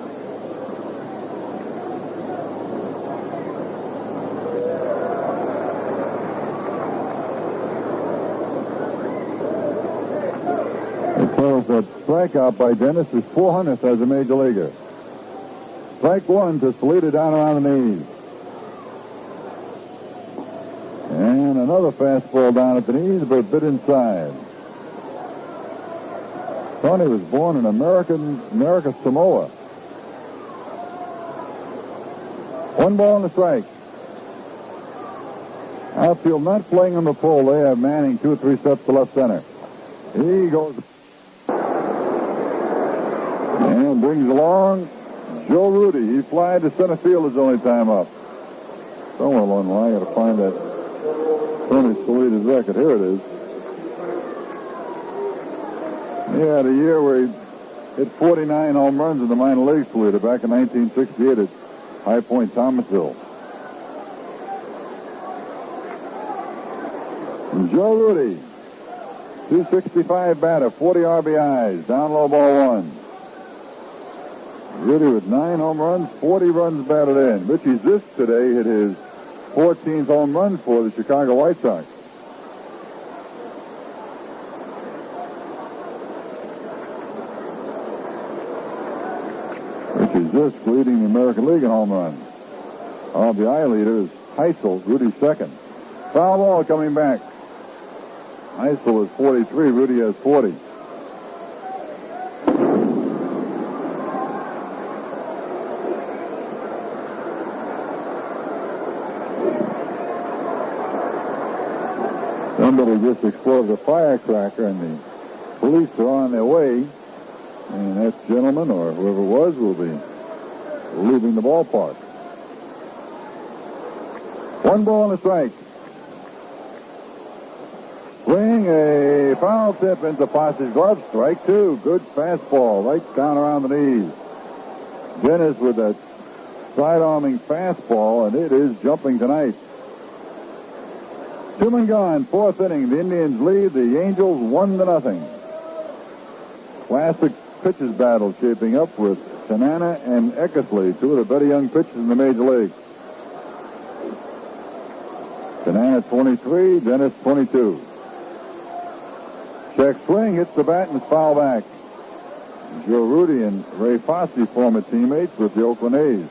That strikeout by Dennis is 400th as a major leaguer. Strike 1 to Salita down around the knees. And another fastball down at the knees, but a bit inside. Tony was born in America, Samoa. 1 ball and a strike. Outfield not playing on the pole. They have Manning 2 or 3 steps to left center. He goes. And brings along Joe Rudy. He flied to center field his only time up. Somewhere along the line, I got to find that Tony Salita's record. Here it is. He had a year where he hit 49 home runs in the minor leagues, Salita, back in 1968 at High Point, Thomasville. And Joe Rudy, 265 batter, 40 RBIs, down low ball 1. Rudy with 9 home runs, 40 runs batted in. Richie Zisk today hit his 14th home run for the Chicago White Sox. Richie Zisk leading the American League in home runs. RBI leader is Heisel, Rudy's second. Foul ball coming back. Heisel is 43, Rudy has 40. Somebody just exploded a firecracker, and the police are on their way. And that gentleman, or whoever it was, will be leaving the ballpark. 1 ball and a strike. Swing, a foul tip into Fosse's glove. Strike 2. Good fastball right down around the knees. Dennis with that side-arming fastball, and it is jumping tonight. 2 men gone, 4th inning. The Indians lead the Angels 1-0. Classic pitchers battle shaping up with Tanana and Eckersley, 2 of the better young pitchers in the major league. Tanana 23, Dennis 22. Check swing, hits the bat and is foul back. Joe Rudy and Ray Fosse, former teammates with the Oakland A's.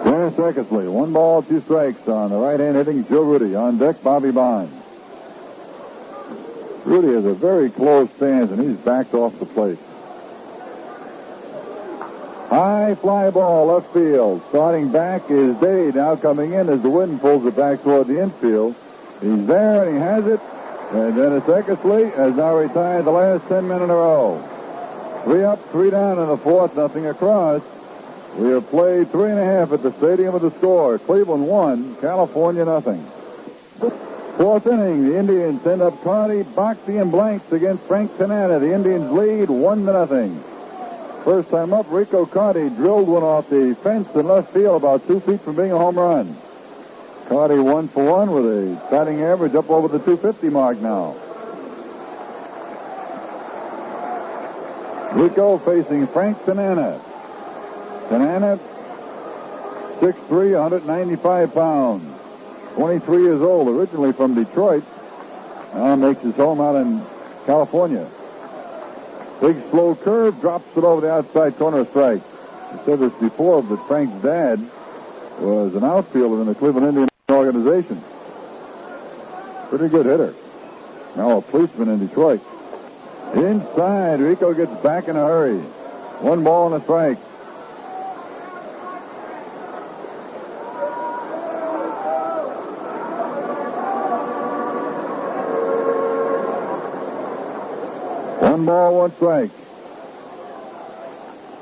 Dennis Eckersley, 1 ball, 2 strikes on the right hand hitting Joe Rudy. On deck, Bobby Bonds. Rudy has a very close stance, and he's backed off the plate. High fly ball, left field. Starting back is Day. Now coming in as the wind pulls it back toward the infield. He's there, and he has it. And Dennis Eckersley has now retired the last 10 men in a row. 3 up, 3 down in the 4th, nothing across. We have played 3.5 at the stadium with the score. Cleveland 1, California nothing. 4th inning, the Indians send up Carty, Boxey, and Blanks against Frank Tanana. The Indians lead 1-0. First time up, Rico Carty drilled one off the fence in left field about 2 feet from being a home run. Carty 1 for 1 with a batting average up over the 250 mark now. Rico facing Frank Tanana. Tanana, 6'3", 195 pounds. 23 years old, originally from Detroit. Now makes his home out in California. Big slow curve, drops it over the outside corner, strike. I said this before, but Frank's dad was an outfielder in the Cleveland Indians organization. Pretty good hitter. Now a policeman in Detroit. Inside, Rico gets back in a hurry. 1 ball and a strike. 1 ball, 1 strike.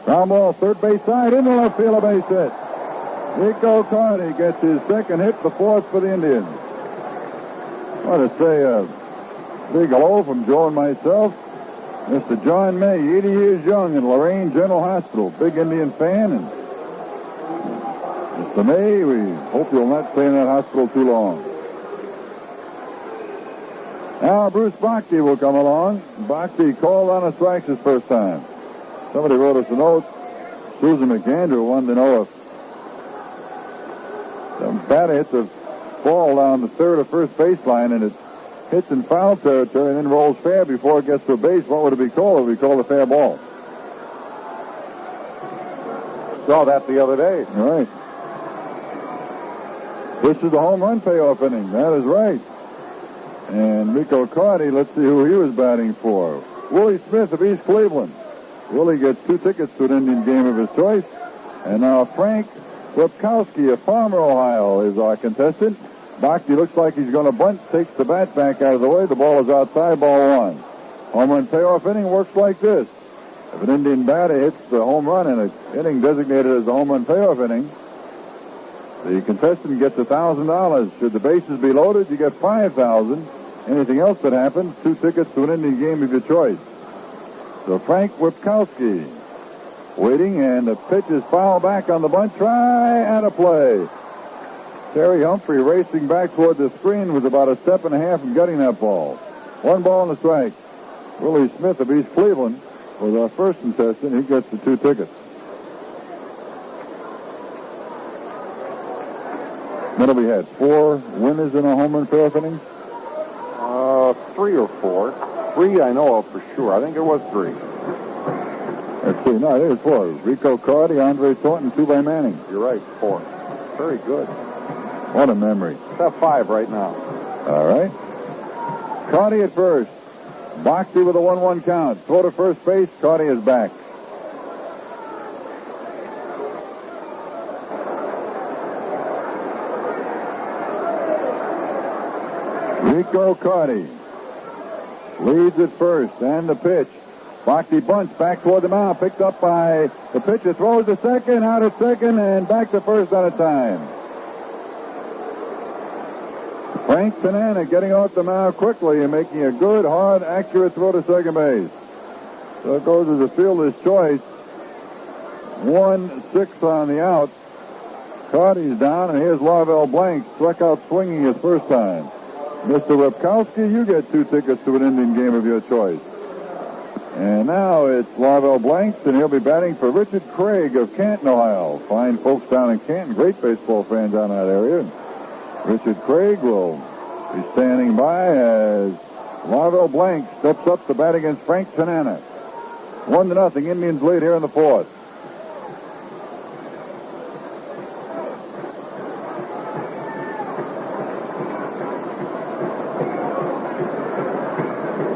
Ground ball, third base side, into left field, a base hit. Rico Carty gets his second hit, the 4th for the Indians. I want to say a big hello from Joe and myself. Mr. John May, 80 years young, in Lorraine General Hospital. Big Indian fan. And Mr. May, we hope you'll not stay in that hospital too long. Now Bruce Bachke will come along. Bachke called on the strikes his first time. Somebody wrote us a note. Susan McAndrew wanted to know if the batter hits a ball down the third or first baseline and it hits in foul territory and then rolls fair before it gets to a base. What would it be called? It would be called a fair ball. Saw that the other day. All right. This is the home run payoff inning. That is right. And Rico Carty, let's see who he was batting for. Willie Smith of East Cleveland. Willie gets 2 tickets to an Indian game of his choice. And now Frank Wipkowski of Farmer, Ohio, is our contestant. Bachke looks like he's going to bunt, takes the bat back out of the way. The ball is outside, ball 1. Home run payoff inning works like this. If an Indian batter hits the home run in an inning designated as the home run payoff inning, the contestant gets $1,000. Should the bases be loaded, you get $5,000. Anything else that happens, 2 tickets to an Indian game of your choice. So Frank Wipkowski waiting, and the pitch is foul back on the bunt. Try and a play. Terry Humphrey racing back toward the screen was about a step and a half from getting that ball. 1 ball and a strike. Willie Smith of East Cleveland was our first contestant. He gets the 2 tickets. What have we had? 4 winners in a home run payoff inning? 3 or 4. 3 I know of for sure. I think it was 3. Let's see. No, I think it's 4. Rico Carty, Andre Thornton, 2 by Manning. You're right, 4. Very good. What a memory. Let's have 5 right now. All right. Carty at first. Bachke with a 1-1 count. Throw to first base. Carty is back. Rico Carty leads at first, and the pitch. Bachke bunts back toward the mound, picked up by the pitcher, throws to second, out at second, and back to first on a time. Frank Tanana getting off the mound quickly and making a good, hard, accurate throw to second base. So it goes as a fielder's choice. 1-6 on the out. Carty's down, and here's Larvell Blanks, struck out swinging his first time. Mr. Wipkowski, you get 2 tickets to an Indian game of your choice. And now it's Larvell Blanks, and he'll be batting for Richard Craig of Canton, Ohio. Fine folks down in Canton, great baseball fans down that area. Richard Craig will be standing by as Larvell Blanks steps up to bat against Frank Tanana. 1-0, Indians lead here in the 4th.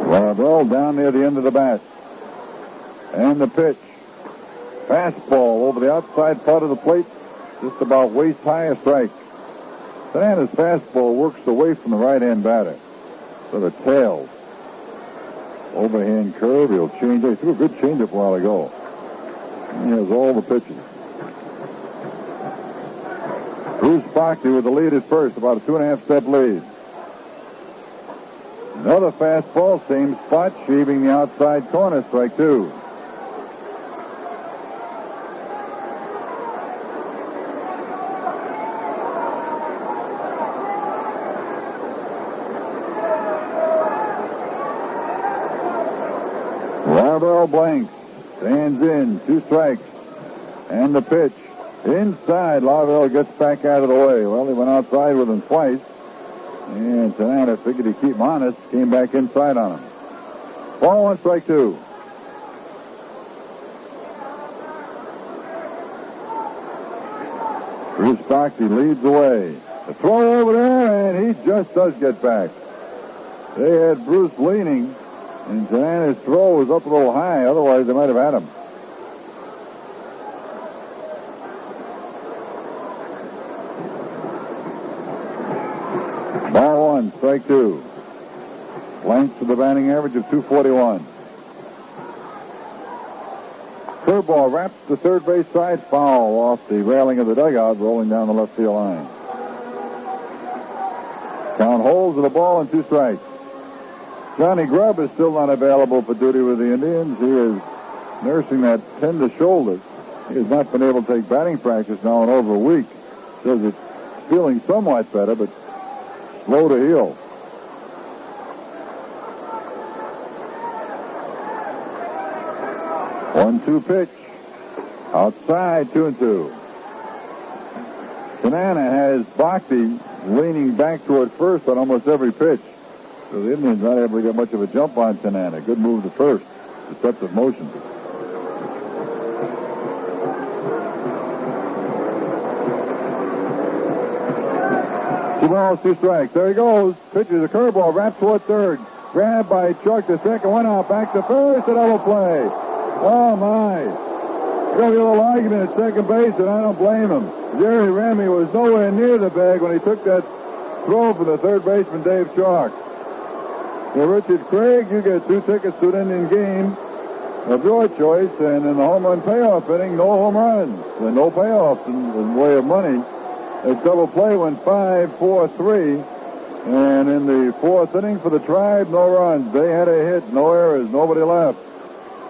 Larvell down near the end of the bat. And the pitch. Fastball over the outside part of the plate, just about waist high, a strike. Tanana's fastball works away from the right-hand batter. So the tail. Overhand curve, he'll change. He threw a good changeup a while ago. He has all the pitches. Bruce Bachke with the lead at first, about a 2.5-step lead. Another fastball, same spot, shaving the outside corner, strike 2. Larvell Blanks stands in, 2 strikes. And the pitch. Inside, Larvell gets back out of the way. Well, he went outside with him twice. And Tanana figured he'd keep him honest. Came back inside on him. Ball 1, strike 2. Bruce Bachke leads the way. The throw over there, and he just does get back. They had Bruce leaning, and Tanana's throw was up a little high. Otherwise, they might have had him. Ball 1, strike 2. Blanks with the batting average of .241. Curveball wraps the third base side, foul off the railing of the dugout, rolling down the left field line. Count holds of the ball and 2 strikes. Johnny Grubb is still not available for duty with the Indians. He is nursing that tender shoulder. He has not been able to take batting practice now in over a week. Says it's feeling somewhat better, but slow to heal. One-two pitch. Outside, 2-2. Tanana has Bhakti leaning back toward first on almost every pitch. So the Indians not able to get much of a jump on Tanana. Good move to first. Deceptive motion. 2 balls, 2 strikes. There he goes. Pitches a curveball, wrapped toward third. Grabbed by Chuck to second, went out back to first, a double play. Oh, my. There'll be a little argument at second base, and I don't blame him. Jerry Remy was nowhere near the bag when he took that throw for the third baseman, Dave Schrock. So, Richard Craig, you get 2 tickets to an Indian game of your choice, and in the home run payoff inning, no home runs and no payoffs in way of money. A double play went 5-4-3, and in the 4th inning for the Tribe, no runs. They had a hit, no errors, nobody left.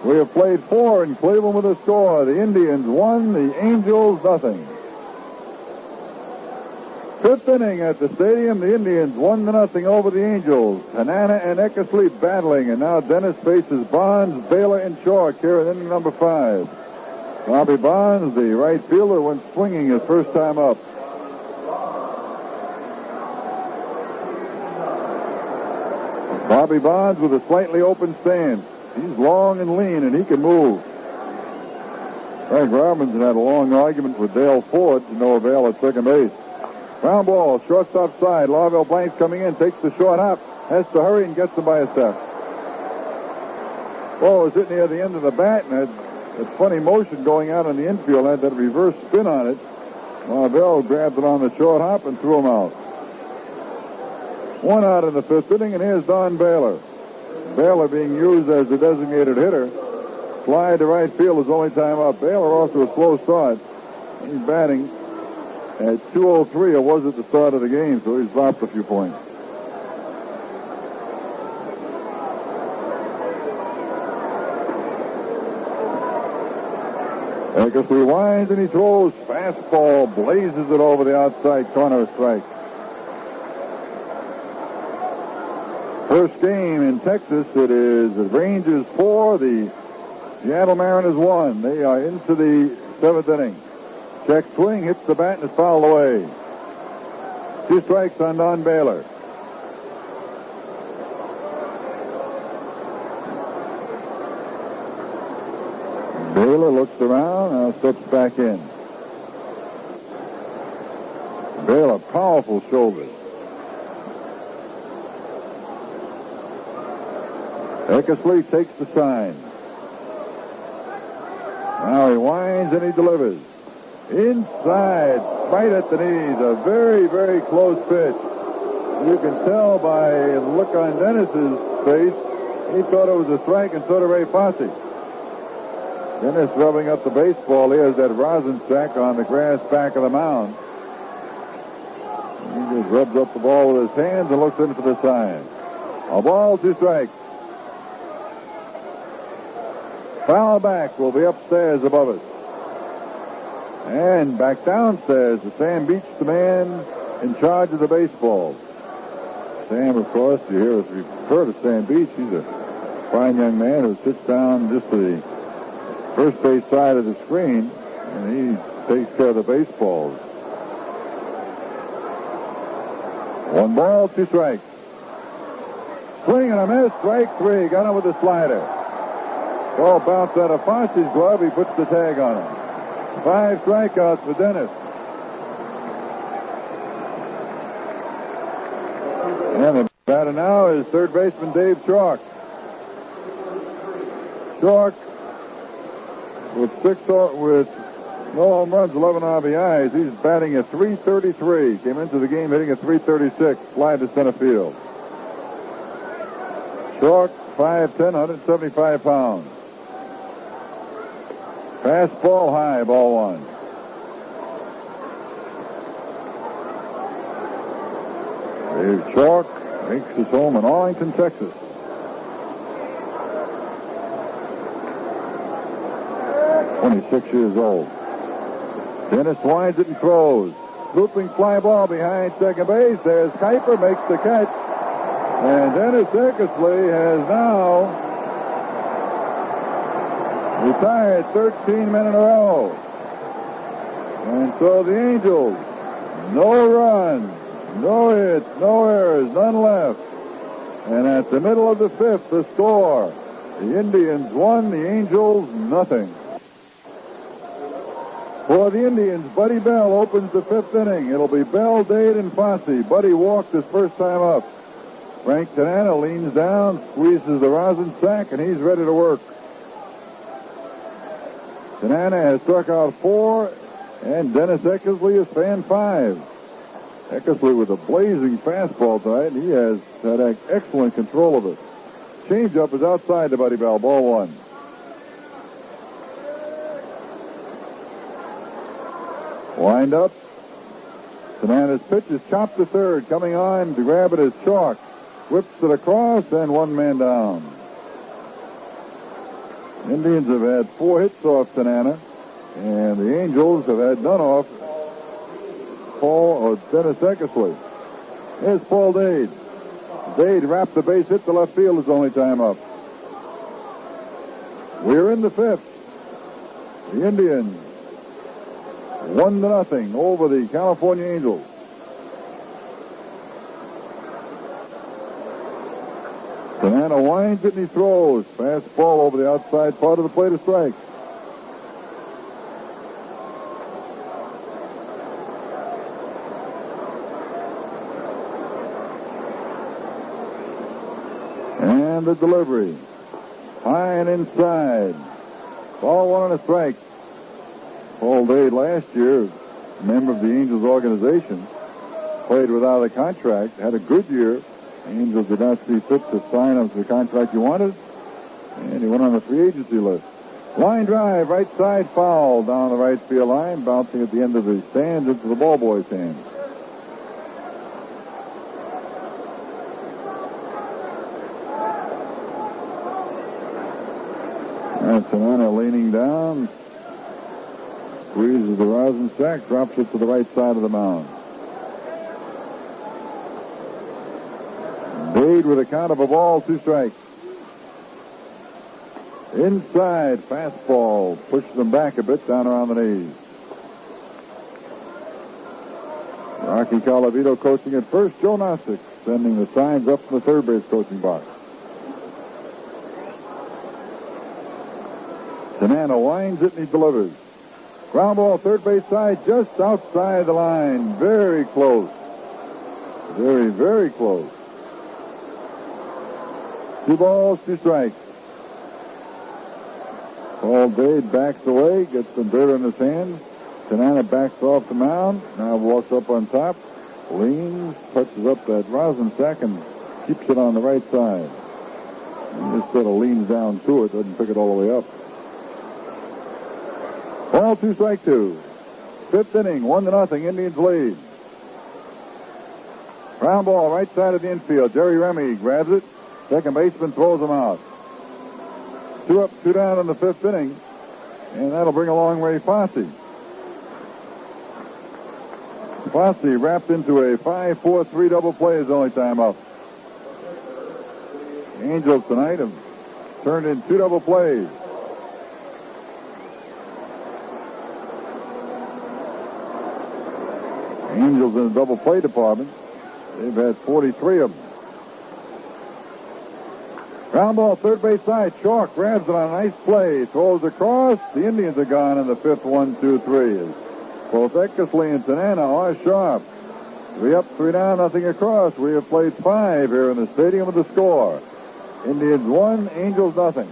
We have played 4 in Cleveland with a score. The Indians 1, the Angels nothing. 5th inning at the stadium, the Indians 1-0 over the Angels. Tanana and Eckersley battling, and now Dennis faces Bonds, Baylor, and Schrock here in inning number 5. Bobby Bonds, the right fielder, went swinging his first time up. Bobby Bonds with a slightly open stance. He's long and lean, and he can move. Frank Robinson had a long argument with Dale Ford to no avail at second base. Ground ball, shortstop side. Larville Blanks coming in, takes the short hop, has to hurry and gets him by a step. Ball was hit near the end of the bat and had a funny motion going out in the infield, had that reverse spin on it. Larville grabbed it on the short hop and threw him out. 1 out in the 5th inning, and here's Don Baylor. Baylor being used as the designated hitter. Fly to right field is only time up. Baylor off to a slow start. He's batting at 2:03. It was at the start of the game, so he's dropped a few points. Eckersley winds and he throws. Fastball blazes it over the outside corner, strike. First game in Texas, it is the Rangers 4, the Seattle Mariners 1. They are into the 7th inning. Check swing, hits the bat, and is fouled away. 2 strikes on Don Baylor. Baylor looks around, now steps back in. Baylor, powerful shoulders. Eckersley takes the sign. Now he winds and he delivers. Inside, right at the knees, a very, very close pitch. You can tell by the look on Dennis's face, he thought it was a strike, and so did Ray Fosse. Dennis rubbing up the baseball. Here's that rosin sack on the grass back of the mound. He just rubs up the ball with his hands and looks in for the sign. A ball, 2 strikes. Foul back will be upstairs above us. And back downstairs to Sam Beach, the man in charge of the baseball. Sam, of course, you hear us refer to Sam Beach. He's a fine young man who sits down just to the first base side of the screen, and he takes care of the baseballs. 1 ball, 2 strikes. Swing and a miss, strike 3. Got him with a slider. Ball bounced out of Fosse's glove. He puts the tag on him. 5 strikeouts for Dennis. And the batter now is third baseman Dave Schrock. Schrock with no home runs, 11 RBIs. He's batting at .333. Came into the game hitting at .336. Fly to center field. Schrock, 5'10", 175 pounds. Fastball high, ball one. Dave Schrock makes his home in Arlington, Texas. .26 years old. Dennis winds it and throws. Looping fly ball behind second base. There's Kuiper, makes the catch. And Dennis Eckersley has now retired 13 men in a row. And so the Angels, no runs, no hits, no errors, none left. And at the middle of the fifth, the score. The Indians 1, the Angels nothing. For the Indians, Buddy Bell opens the fifth inning. It'll be Bell, Dade, and Fosse. Buddy walked his first time up. Frank Tanana leans down, squeezes the rosin sack, and he's ready to work. Tanana has struck out 4, and Dennis Eckersley has fanned 5. Eckersley with a blazing fastball tonight, and he has had excellent control of it. Changeup is outside to Buddy Bell, ball one. Wind up. Tanana's pitch is chopped to third. Coming on to grab it is Schrock. Whips it across, and one man down. Indians have had 4 hits off Tanana, and the Angels have had none off Dennis Eckersley. Here's Paul Dade. Dade wrapped the base hit to left field his only time up. We're in the fifth. The Indians 1-0 over the California Angels. Tanana winds it and he throws. Fastball over the outside part of the plate, a strike. And the delivery. High and inside. Ball one and a strike. Paul Dade last year, a member of the Angels organization, played without a contract, had a good year. The Angels did not see fit to sign him to the contract he wanted, and he went on the free agency list. Line drive, right side foul down the right field line, bouncing at the end of the stands into the ball boy's hand. And Tanana leaning down, squeezes the rosin sack, drops it to the right side of the mound. Dade with a count of a ball, 2 strikes. Inside, fastball, pushes them back a bit down around the knees. Rocky Colavito coaching at first. Joe Nossick sending the signs up from the third base coaching box. Tanana winds it and he delivers. Ground ball, third base side, just outside the line. Very close. Very, very close. 2 balls, 2 strikes. Paul Dade backs away, gets some dirt on his hands. Tanana backs off the mound, now walks up on top, leans, touches up that rosin sack, and keeps it on the right side. And just sort of leans down to it, doesn't pick it all the way up. Ball 2, strike 2. Fifth inning, 1-0, Indians lead. Ground ball, right side of the infield. Jerry Remy grabs it. Second baseman throws him out. 2 up, 2 down in the fifth inning, and that'll bring along Ray Fosse. Fosse wrapped into a 5-4-3 double play his only time up. The Angels tonight have turned in 2 double plays. Angels in the double play department, they've had 43 of them. Ground ball, third base side. Schrock grabs it on a nice play. Throws across. The Indians are gone in the fifth. 1, 2, 3. Both Eckersley and Tanana are sharp. 3 up, 3 down, nothing across. We have played 5 here in the stadium with the score. Indians 1, Angels nothing.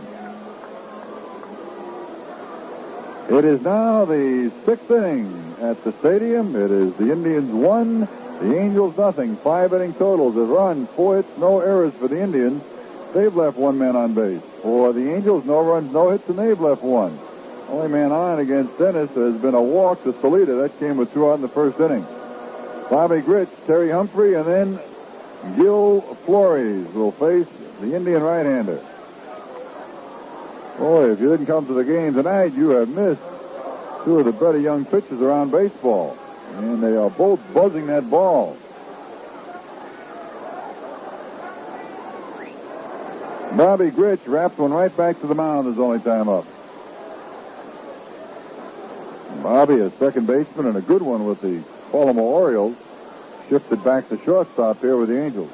It is now the 6th inning at the stadium. It is the Indians 1, the Angels nothing. 5 inning totals. A run, 4 hits, no errors for the Indians. They've left 1 man on base. For the Angels, no runs, no hits, and they've left 1. Only man on against Dennis has been a walk to Salida. That came with 2 out in the first inning. Bobby Grich, Terry Humphrey, and then Gil Flores will face the Indian right-hander. Boy, if you didn't come to the game tonight, you have missed 2 of the better young pitchers around baseball. And they are both buzzing that ball. Bobby Grich wrapped one right back to the mound his only time up. Bobby, a second baseman and a good one with the Baltimore Orioles, shifted back to shortstop here with the Angels.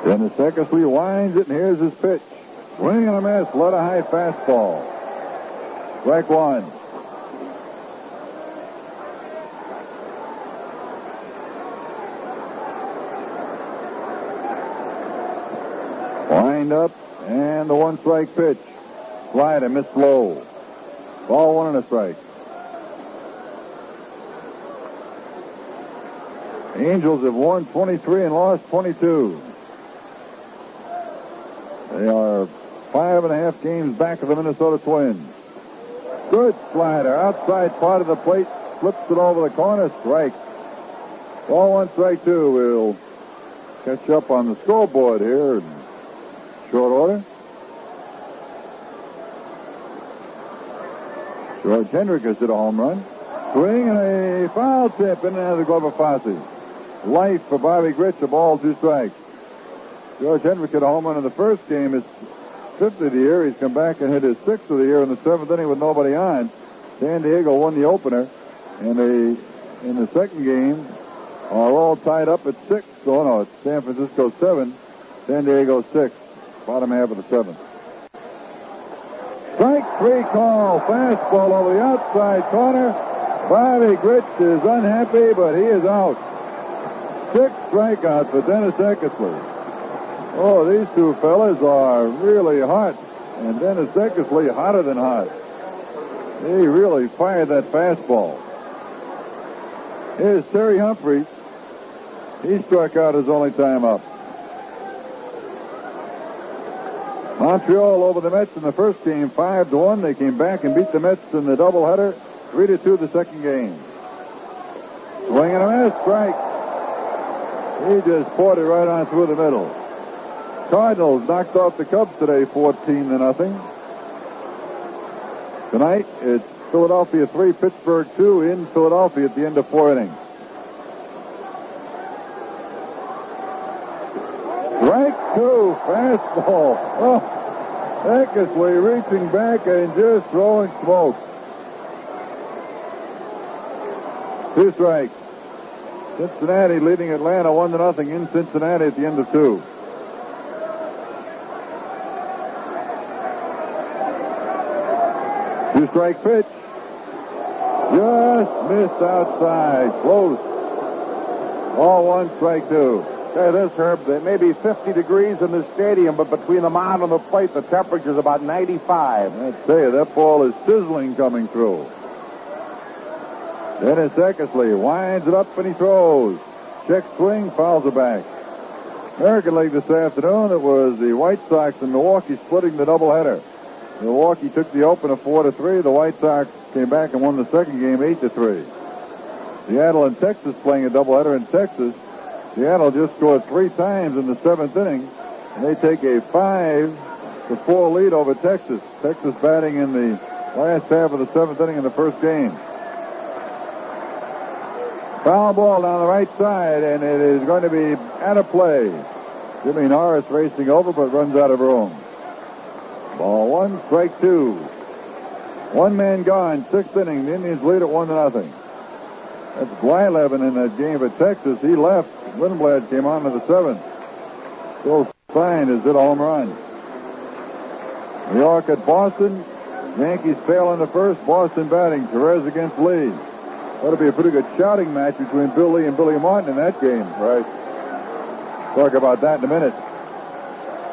Dennis Eckersley winds it, and here's his pitch. Swing and a miss, let a high fastball. Strike 1. Wind up, and the 1-strike pitch. Slide and missed low. Ball 1 and a strike. The Angels have won 23 and lost 22. They are 5.5 games back of the Minnesota Twins. Good slider. Outside part of the plate. Flips it over the corner. Strike. Ball 1, strike 2. We'll catch up on the scoreboard here in short order. George Hendrick has hit a home run. Swing and a foul tip in and out of the glove of Fosse. Life for Bobby Grich, a ball, 2 strikes. George Hendrick hit a home run in the first game. His 5th of the year. He's come back and hit his 6th of the year in the 7th inning with nobody on. San Diego won the opener, and they, in the second game, are all tied up at 6. Oh, no, it's San Francisco 7, San Diego 6, bottom half of the 7th. Strike 3 call. Fastball over the outside corner. Bobby Grich is unhappy, but he is out. 6 strikeouts for Dennis Eckersley. Oh, these 2 fellas are really hot. And Dennis Eckersley hotter than hot. He really fired that fastball. Here's Terry Humphrey. He struck out his only time up. Montreal over the Mets in the first game, 5-1. They came back and beat the Mets in the doubleheader, 3-2 the second game. Swing and a miss, strike. He just poured it right on through the middle. Cardinals knocked off the Cubs today, 14-0. Tonight, it's Philadelphia 3, Pittsburgh 2 in Philadelphia at the end of 4 innings. Strike 2, fastball. Oh, Eckersley reaching back and just throwing smoke. 2 strikes. Cincinnati leading Atlanta 1-0 in Cincinnati at the end of 2. Two-strike pitch. Just missed outside. Close. Ball 1, strike 2. Say this, Herb, it may be 50 degrees in the stadium, but between the mound and the plate, the temperature's about 95. I tell you, that ball is sizzling coming through. Dennis Eckersley winds it up and he throws. Check swing, fouls it back. American League this afternoon, it was the White Sox and Milwaukee splitting the doubleheader. Milwaukee took the opener 4-3. The White Sox came back and won the second game 8-3. Seattle and Texas playing a doubleheader in Texas. Seattle just scored 3 times in the 7th inning, and they take a 5-4 lead over Texas. Texas batting in the last half of the 7th inning in the first game. Foul ball down the right side, and it is going to be out of play. Jimmy Norris racing over, but runs out of room. Ball 1, strike 2. 1 man gone, 6th inning. The Indians lead at 1-0. That's Blyleven in that game for Texas. He left. Lindblad came on to the 7th. Bill Stein has hit a home run. New York at Boston. Yankees fail in the first. Boston batting. Perez against Lee. That'll be a pretty good shouting match between Bill Lee and Billy Martin in that game. Right. Talk about that in a minute.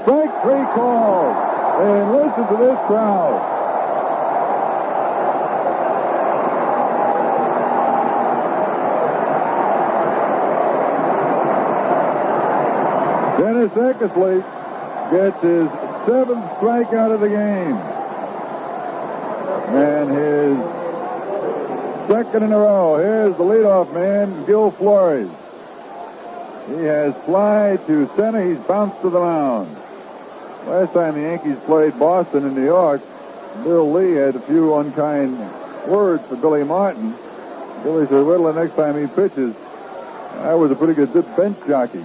Strike 3 call. And listen to this crowd. Dennis Eckersley gets his 7th strikeout of the game. And his 2nd in a row. Here's the leadoff man, Gil Flores. He has fly to center. He's bounced to the mound. Last time the Yankees played Boston in New York, Bill Lee had a few unkind words for Billy Martin. Billy said, "Wait till the next time he pitches." I was a pretty good bench jockey.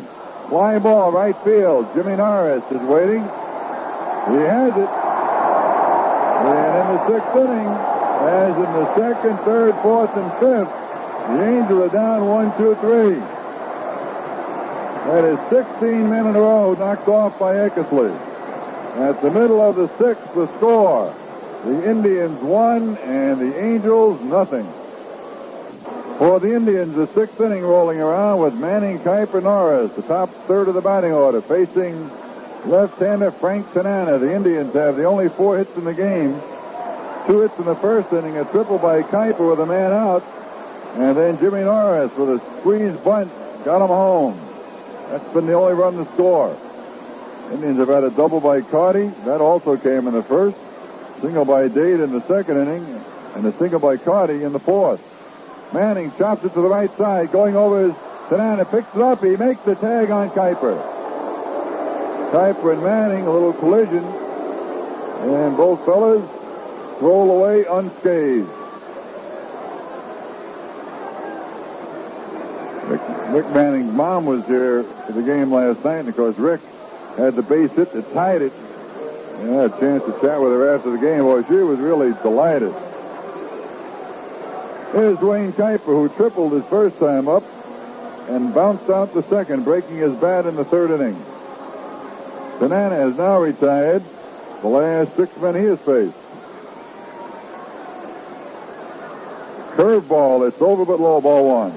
Fly ball, right field. Jimmy Norris is waiting. He has it. And in the 6th inning, as in the 2nd, 3rd, 4th, and 5th, the Angels are down 1, 2, 3. That is 16 men in a row knocked off by Eckersley. At the middle of the 6th, the score. The Indians 1 and the Angels nothing. For the Indians, the 6th inning rolling around with Manning, Kuiper, Norris, the top third of the batting order, facing left-hander Frank Tanana. The Indians have the only 4 hits in the game. 2 hits in the 1st inning, a triple by Kuiper with a man out, and then Jimmy Norris with a squeeze bunt got him home. That's been the only run to score. Indians have had a double by Carty. That also came in the 1st. Single by Dade in the 2nd inning, and a single by Carty in the 4th. Manning chops it to the right side, going over his Tanana, picks it up. He makes the tag on Kuiper. Kuiper and Manning, a little collision, and both fellas roll away unscathed. Rick Manning's mom was here for the game last night, and of course Rick had the base hit that tied it. And I had a chance to chat with her after the game. Boy, she was really delighted. Here's Wayne Kuiper, who tripled his first time up and bounced out the 2nd, breaking his bat in the 3rd inning. Tanana has now retired. The last 6 men he has faced. Curveball, it's over but low, ball 1.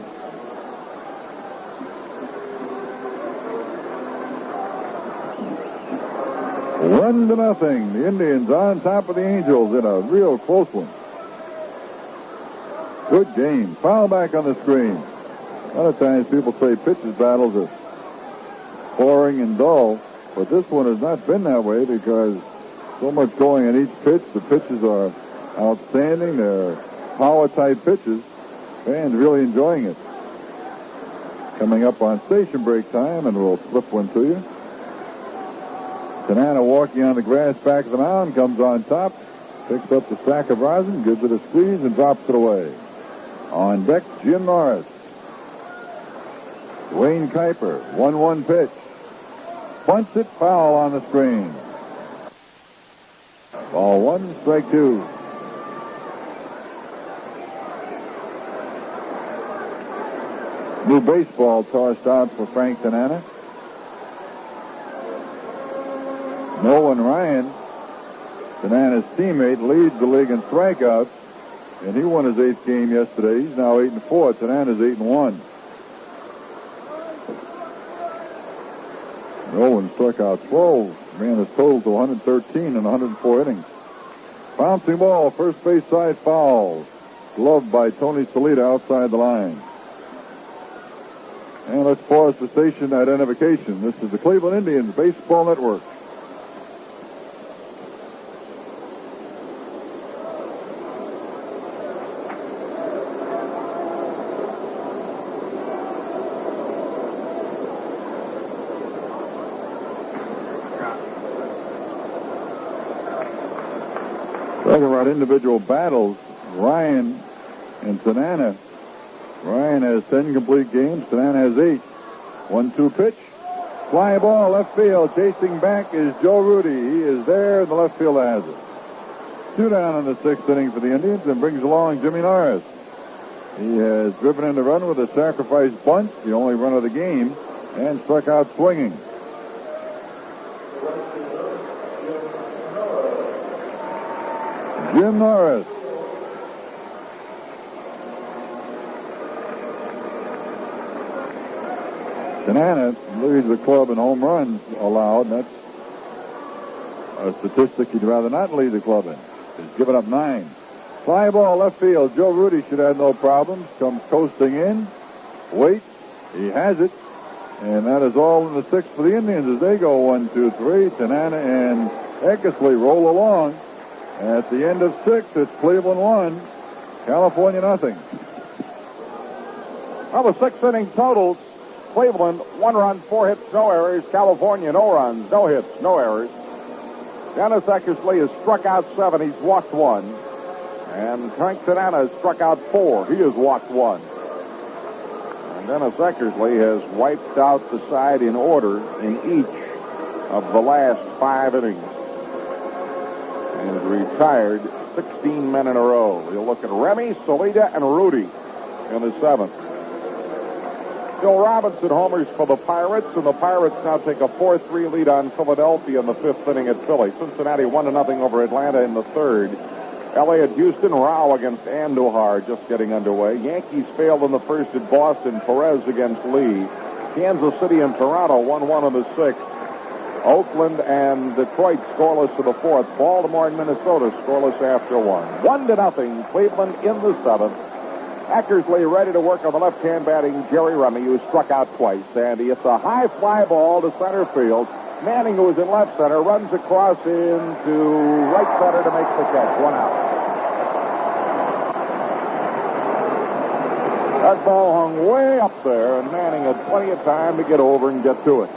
One to nothing. The Indians on top of the Angels in a real close one. Good game. Foul back on the screen. A lot of times people say pitches battles are boring and dull, but this one has not been that way because so much going in each pitch. The pitches are outstanding. They're power-type pitches. Fans really enjoying it. Coming up on station break time, and we'll flip one to you. Tanana walking on the grass back of the mound, comes on top, picks up the sack of rosin, gives it a squeeze, and drops it away. On deck, Jim Norris. Wayne Kuiper, 1-1 pitch. Bunts it, foul on the screen. Ball 1, strike 2. New baseball tossed out for Frank Tanana. Nolan Ryan, Tanana's teammate, leads the league in strikeouts, and he won his 8th game yesterday. He's now 8-4. Tanana's 8-1. Nolan struck out 12. Man has totaled to 113 in 104 innings. Bouncing ball, first base side foul. Gloved by Tony Salita outside the line. And let's pause for station identification. This is the Cleveland Indians Baseball Network. Talking about individual battles, Ryan and Tanana. Ryan has 10 complete games. Tanana has 8. 1-2 pitch. Fly ball, left field. Chasing back is Joe Rudy. He is there, and the left fielder has it. 2 down in the 6th inning for the Indians, and brings along Jimmy Norris. He has driven in the run with a sacrifice bunt, the only run of the game, and struck out swinging. Jim Norris. Tanana leads the club in home runs allowed. That's a statistic he'd rather not lead the club in. He's given up 9. Fly ball left field. Joe Rudy should have no problems. Comes coasting in. Waits. He has it. And that is all in the sixth for the Indians as they go 1, 2, 3. Tanana and Eckersley roll along. At the end of 6, it's Cleveland 1, California nothing. Well, the 6th inning totals: Cleveland 1 run, 4 hits, no errors. California 0 runs, no hits, no errors. Dennis Eckersley has struck out 7. He's walked 1. And Frank Tanana has struck out 4. He has walked 1. And Dennis Eckersley has wiped out the side in order in each of the last 5 innings. And retired 16 men in a row. You'll look at Remy, Solita, and Rudy in the 7th. Bill Robinson homers for the Pirates, and the Pirates now take a 4-3 lead on Philadelphia in the 5th inning at Philly. Cincinnati 1-0 over Atlanta in the 3rd. LA at Houston, Rao against Andujar just getting underway. Yankees failed in the 1st at Boston, Perez against Lee. Kansas City and Toronto 1-1 in the 6th. Oakland and Detroit scoreless to the 4th. Baltimore and Minnesota scoreless after 1. 1-0, Cleveland in the 7th. Eckersley ready to work on the left-hand batting Jerry Remy, who struck out twice. And it's a high fly ball to center field. Manning, who is in left center, runs across into right center to make the catch. 1 out. That ball hung way up there, and Manning had plenty of time to get over and get to it.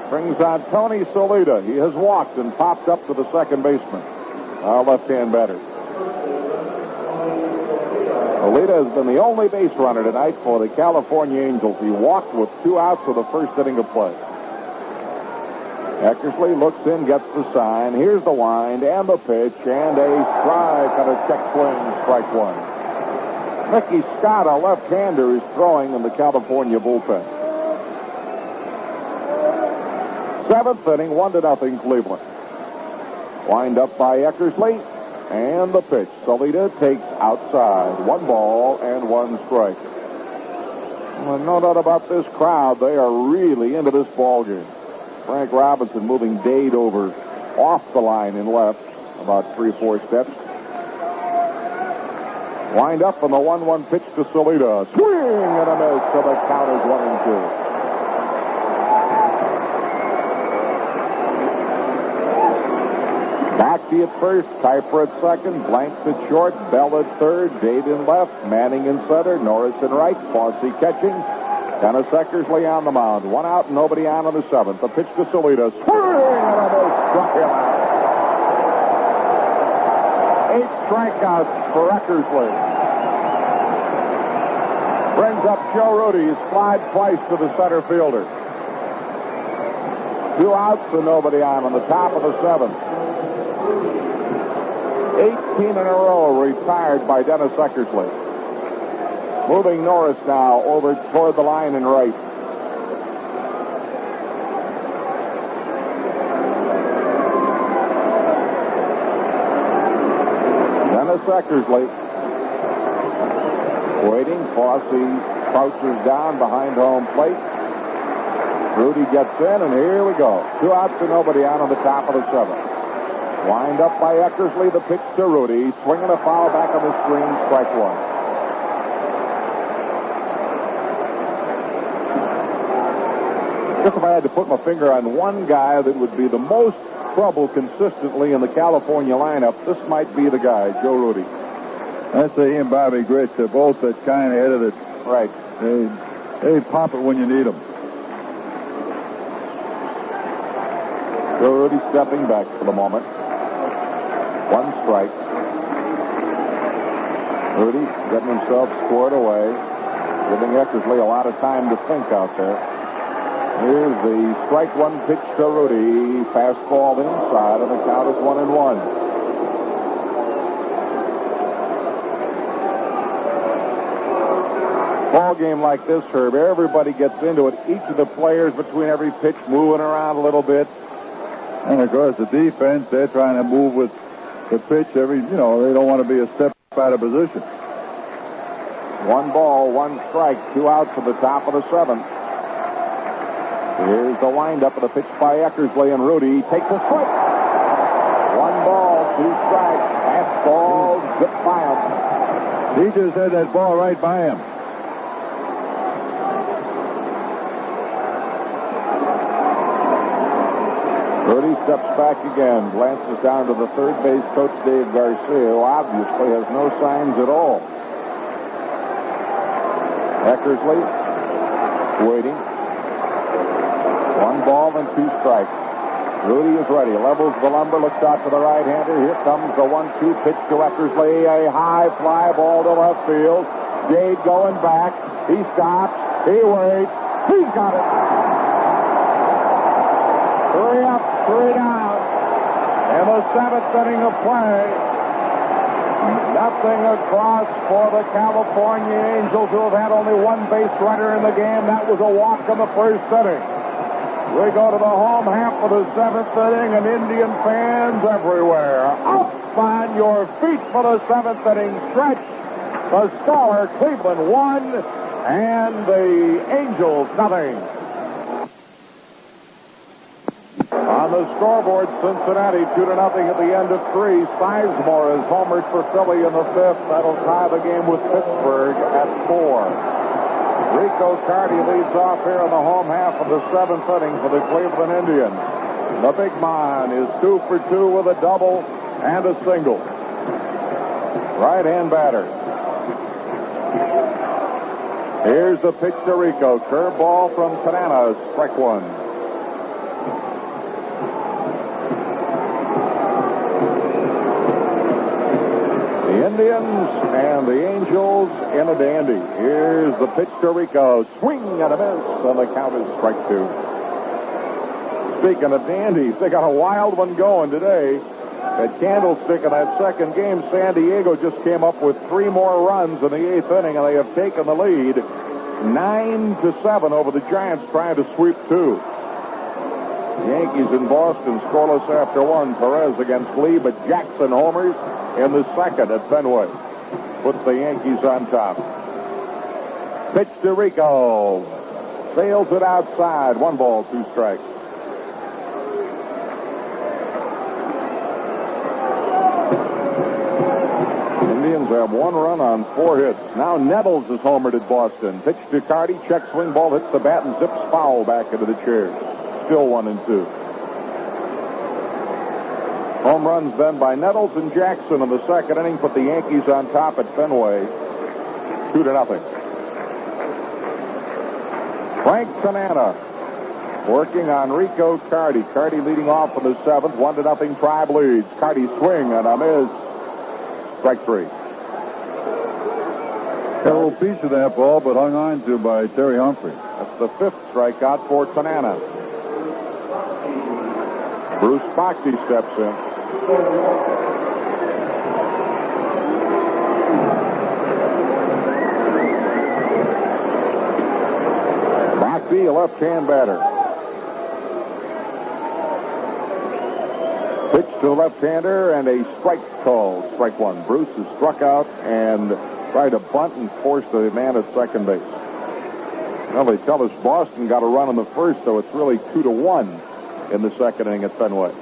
Brings on Tony Solita. He has walked and popped up to the second baseman, left-hand batter. Solita has been the only base runner tonight for the California Angels. He walked with 2 outs for the 1st inning of play. Eckersley looks in, gets the sign. Here's the wind and the pitch, and a strike on a check swing, strike 1. Mickey Scott, a left-hander, is throwing in the California bullpen. 7th inning, 1-0 Cleveland. Wind up by Eckersley, and the pitch. Solita takes outside. 1 ball and 1 strike. Well, no doubt about this crowd. They are really into this ball game. Frank Robinson moving Dade over off the line in left, about 3-4 steps. Wind up on the 1-1 pitch to Solita. Swing and a miss, so the count is 1-2. Baxter at first, Kuiper at second, Blanks at short, Bell at third, Dade in left, Manning in center, Norris in right, Fossey catching. Dennis Eckersley on the mound. 1 out, nobody on in the 7th. The pitch to Solita. Swing and a miss, struck him out. 8 strikeouts for Eckersley. Brings up Joe Rudy. He's flied twice to the center fielder. 2 outs and nobody on the top of the 7th. 18 in a row retired by Dennis Eckersley. Moving Norris now over toward the line and right. Dennis Eckersley waiting. Fossey crouches down behind home plate. Rudy gets in, and here we go. 2 outs and nobody on the top of the 7th. Wind up by Eckersley. The pitch to Rudy. Swinging a foul back on the screen. Strike 1. If I had to put my finger on one guy that would be the most trouble consistently in the California lineup, this might be the guy, Joe Rudy. I'd say he and Bobby Grich, they're both that kind of head of it. Right. They pop it when you need them. Joe Rudy stepping back for the moment. 1 strike. Rudy getting himself scored away, giving Eckersley a lot of time to think out there. Here's the strike 1 pitch to Rudy. Fastball inside, and the count is 1-1. Ball game like this, Herb, everybody gets into it. Each of the players between every pitch moving around a little bit. And of course, the defense, they're trying to move with the pitch they don't want to be a step out of position. 1 ball, 1 strike, 2 outs at the top of the 7th. Here's the windup of the pitch by Eckersley, and Rudy takes a swing. 1 ball, 2 strikes. Fastball zipped by him. He just had that ball right by him. Rudy steps back again, glances down to the third base coach, Dave Garcia, who obviously has no signs at all. Eckersley waiting. 1 ball and 2 strikes. Rudy is ready. Levels the lumber. Looks out to the right-hander. Here comes the 1-2 pitch to Eckersley. A high fly ball to left field. Jade going back. He stops. He waits. He's got it. 3 up, 3 down. In the 7th inning of play. Nothing across for the California Angels, who have had only 1 base runner in the game. That was a walk in the first inning. We go to the home half of the 7th inning, and Indian fans everywhere. Up on your feet for the 7th inning stretch. The score, Cleveland 1, and the Angels nothing. On the scoreboard, Cincinnati 2-0 at the end of 3. Sizemore has homered for Philly in the 5th. That'll tie the game with Pittsburgh at 4. Rico Carty leads off here in the home half of the 7th inning for the Cleveland Indians. The big man is 2 for 2 with a double and a single. Right-hand batter. Here's the pitch to Rico. Curveball from Tanana. Strike 1. The Indians and the Angels in a dandy. Here's the pitch to Rico. Swing and a miss, and the count is strike 2. Speaking of dandies, they got a wild one going today at Candlestick in that second game. San Diego just came up with 3 more runs in the 8th inning, and they have taken the lead 9-7 over the Giants, trying to sweep 2. The Yankees in Boston scoreless after 1. Perez against Lee, but Jackson homers in the 2nd at Fenway. Puts the Yankees on top. Pitch to Rico. Sails it outside. 1 ball, 2 strikes. Indians have 1 run on 4 hits. Now Nettles is homered at Boston. Pitch to Carty. Check swing ball. Hits the bat and zips foul back into the chair. Still 1-2. Home runs then by Nettles and Jackson in the 2nd inning. Put the Yankees on top at Fenway. 2-0. Frank Tanana working on Rico Carty. Carty leading off in the 7th. 1-0 Tribe leads. Carty swing and a miss. Strike 3. Got a little piece of that ball, but hung on to by Terry Humphrey. That's the 5th strikeout for Tanana. Bruce Bochy steps in. Bochy, a left-hand batter. Pitch to the left-hander and a strike call. Strike 1. Bruce is struck out and tried to bunt and force the man at second base. Well, they tell us Boston got a run in the 1st, so it's really 2-1 in the 2nd inning at Fenway.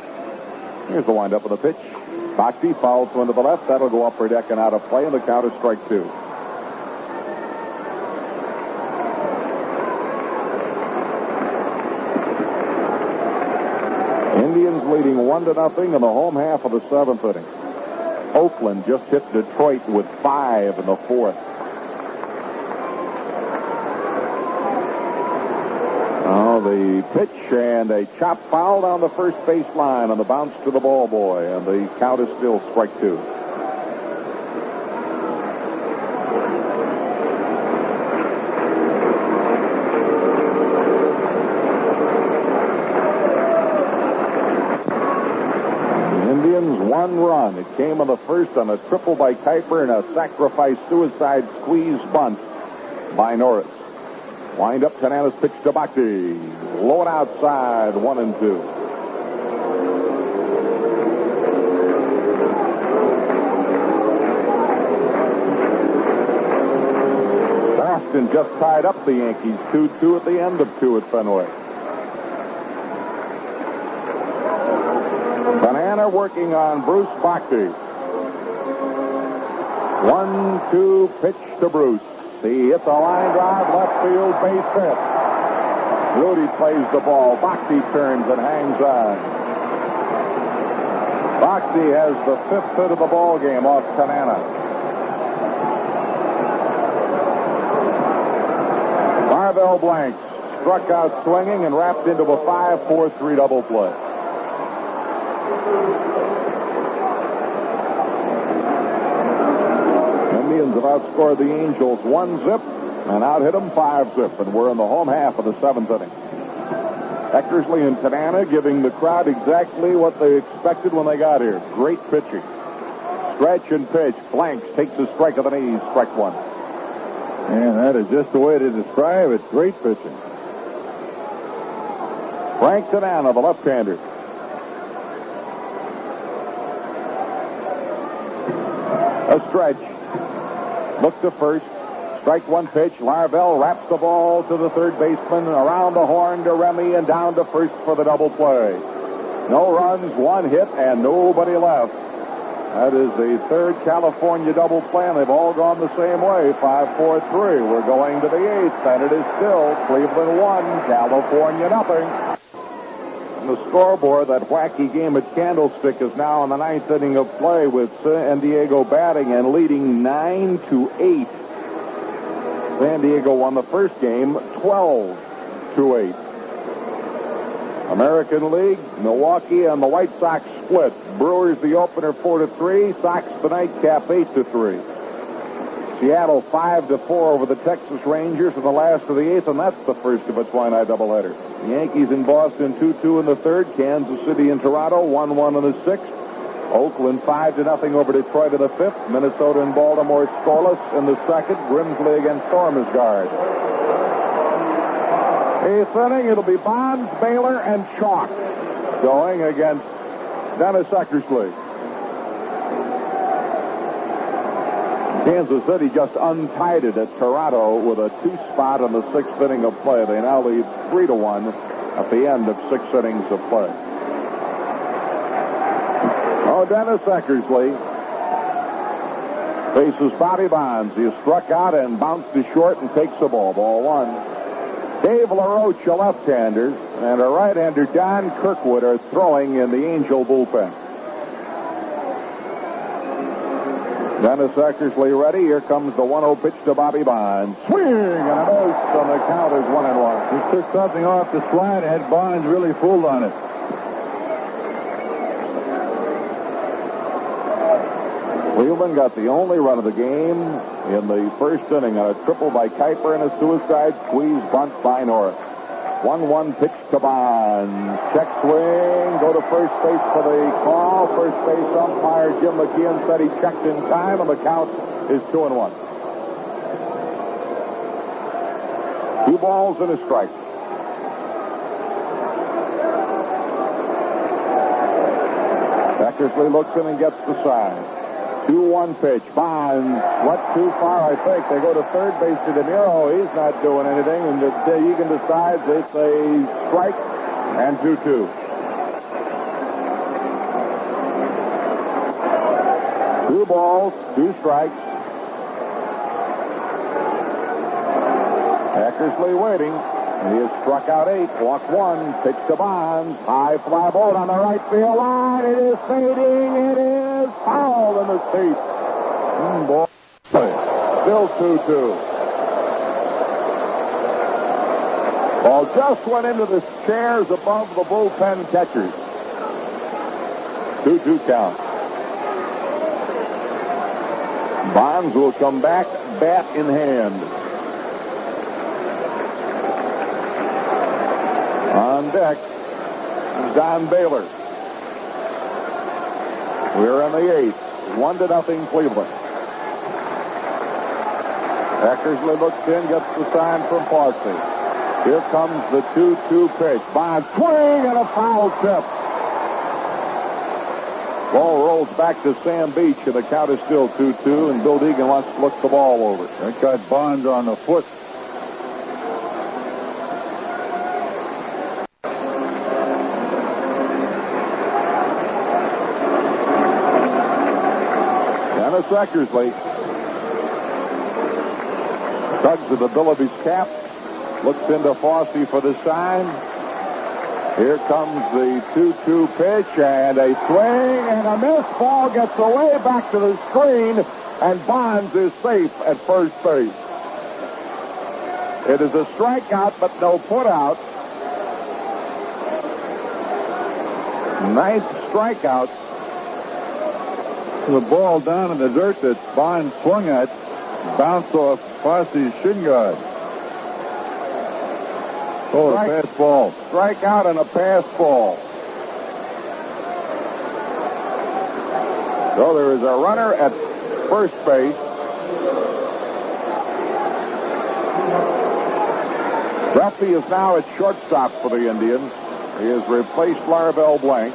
Here's the windup of the pitch. Bochy fouls one to the left. That'll go upper deck and out of play, and the count is strike 2. Indians leading 1-0 in the home half of the 7th inning. Oakland just hit Detroit with 5 in the 4th. Now the pitch and a chop foul down the first base line on the bounce to the ball boy, and the count is still strike 2. Indians 1 run. It came in the 1st on a triple by Kuiper and a sacrifice suicide squeeze bunt by Norris. Wind up Tanana's pitch to Bochy. Low and outside, 1-2. Boston just tied up the Yankees 2-2 at the end of 2 at Fenway. Tanana working on Bruce Bochy. 1-2 pitch to Bruce. He hits a line drive, left field, base hit. Rudy plays the ball. Bochy turns and hangs on. Boxey has the 5th hit of the ball game off Tanana. Marvell Blanks struck out swinging and wrapped into a 5-4-3 double play. Indians have outscored the Angels 1-zip and out-hit them 5-zip, and we're in the home half of the 7th inning. Eckersley and Tanana giving the crowd exactly what they expected when they got here. Great pitching. Stretch and pitch. Blanks takes a strike of the knees. Strike one. And that is just the way to describe it. Great pitching. Frank Tanana, the left-hander. A stretch. Look to first. Strike one pitch. Larvell wraps the ball to the third baseman, around the horn to Remy, and down to first for the double play. No runs, one hit, and nobody left. That is the third California double play, and they've all gone the same way. 5-4-3. We're going to the 8th, and it is still Cleveland 1, California nothing. On the scoreboard, that wacky game at Candlestick is now in the 9th inning of play with San Diego batting and leading 9-8. San Diego won the first game 12-8. American League, Milwaukee and the White Sox split. Brewers the opener 4-3. Sox the nightcap 8-3. Seattle 5-4 over the Texas Rangers in the last of the 8th, and that's the first of a twilight doubleheader. The Yankees in Boston 2-2 in the 3rd. Kansas City and Toronto 1-1 in the 6th. Oakland 5-0 over Detroit in the 5th. Minnesota and Baltimore scoreless in the 2nd. Grimsley against Stormsgard. 8th inning, it'll be Bonds, Baylor, and Schrock going against Dennis Eckersley. Kansas City just untied it at Toronto with a 2-spot in the 6th inning of play. They now lead 3-1 at the end of 6 innings of play. Oh, Dennis Eckersley faces Bobby Bonds. He is struck out and bounced to short and takes the ball. Ball one. Dave LaRoche, a left-hander, and a right-hander, Don Kirkwood, are throwing in the Angel bullpen. Dennis Eckersley ready. Here comes the 1-0 pitch to Bobby Bonds. Swing and a miss, and the count is 1-1. He took something off the slide, had Bonds really fooled on it. Cleveland got the only run of the game in the first inning on a triple by Kuiper and a suicide squeeze bunt by Norris. 1-1 pitch to Bonds. Check swing. Go to first base for the call. First base umpire Jim McKeon said he checked in time, and the count is 2-1. 2 balls and a strike. Eckersley looks in and gets the sign. 2-1 pitch. Bonds went too far, I think. They go to third base to De Niro. He's not doing anything, and Egan decides it's a strike, and 2-2. Two balls, 2 strikes. Eckersley waiting. He has struck out 8. Walk 1. Pitch to Bonds. High fly ball on the right field line. It is fading. It is fouled in the seat. Ball. Still 2-2. Ball just went into the chairs above the bullpen catchers. 2-2 count. Bonds will come back, bat in hand. On deck is Don Baylor. We're in the 8th. 1-0 Cleveland. Eckersley looks in, gets the sign from Fossey. Here comes the 2-2 pitch. Bonds swing and a foul tip. Ball rolls back to Sam Beach, and the count is still 2-2, and Bill Deegan wants to look the ball over. That got Bonds on the foot. Dennis Eckersley tugs at the bill of his cap, looks into Fossey for the sign. Here comes the 2-2 pitch and a swing and a miss. Ball gets away back to the screen, and Bonds is safe at first base. It is a strikeout, but no putout. Ninth strikeout. The ball down in the dirt that Bonds swung at bounced off Fosse's shin guard. Oh, a pass ball. Strikeout and a pass ball. So there is a runner at first base. Duffy is now at shortstop for the Indians. He has replaced Larvell Blank.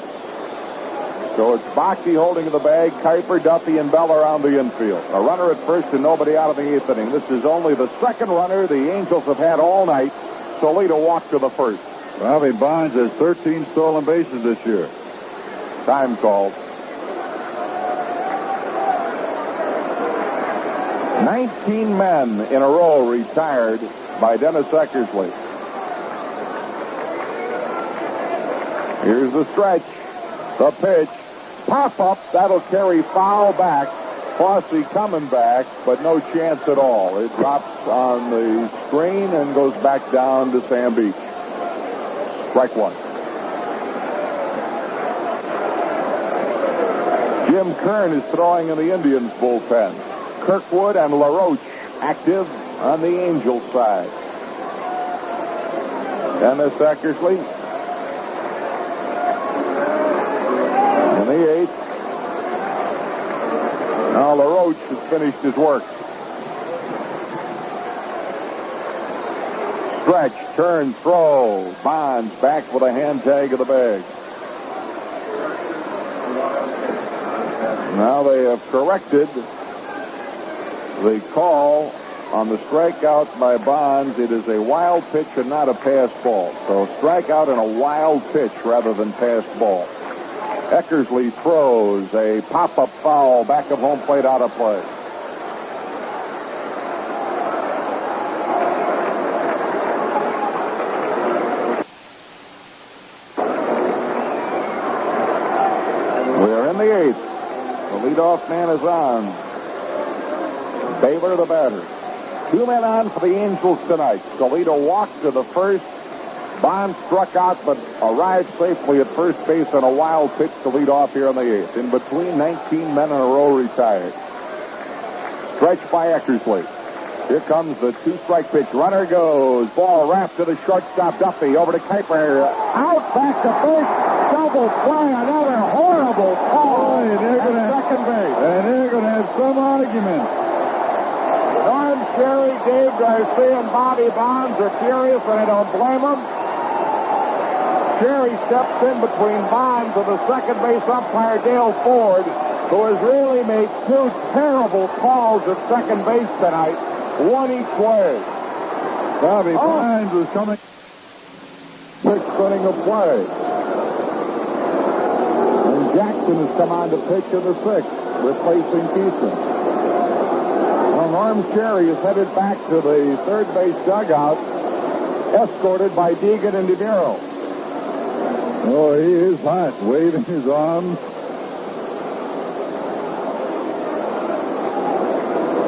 So it's Bochy holding the bag, Kuiper, Duffy, and Bell around the infield. A runner at first and nobody out of the eighth inning. This is only the second runner the Angels have had all night. Solito walked to the first. Bobby Bonds has 13 stolen bases this year. Time called. 19 men in a row retired by Dennis Eckersley. Here's the stretch. The pitch. Pop up. That'll carry foul back. Fosse coming back, but no chance at all. It drops on the screen and goes back down to Sam Beach. Strike one. Jim Kern is throwing in the Indians bullpen. Kirkwood and LaRoche active on the Angels side. Dennis Eckersley in the eighth. Now LaRoche has finished his work. Stretch, turn, throw. Bonds back with a hand tag of the bag. Now they have corrected the call on the strikeout by Bonds. It is a wild pitch and not a pass ball. So strikeout and a wild pitch rather than pass ball. Eckersley throws a pop-up foul back of home plate out of play. We're in the eighth. The leadoff man is on. Baylor the batter. 2 men on for the Angels tonight. Solito walked to the first. Bonds struck out but arrived safely at first base on a wild pitch to lead off here in the eighth. In between, 19 men in a row retired. Stretch by Eckersley. Here comes the 2-strike pitch. Runner goes. Ball wrapped to the shortstop Duffy. Over to Kuiper. Out back to first. Double play. Another horrible call at second base. And they're going to have some argument. Norm Sherry, Dave Garcia, and Bobby Bonds are furious, and I don't blame them. Sherry steps in between Bonds and the second base umpire, Dale Ford, who has really made 2 terrible calls at second base tonight, one each way. Bobby Bonds was coming. 6th inning of play. And Jackson has come on to pitch in the 6th, replacing Keeson. Well, Norm Sherry is headed back to the third base dugout, escorted by Deegan and DeNiro. Oh, he is hot, waving his arms.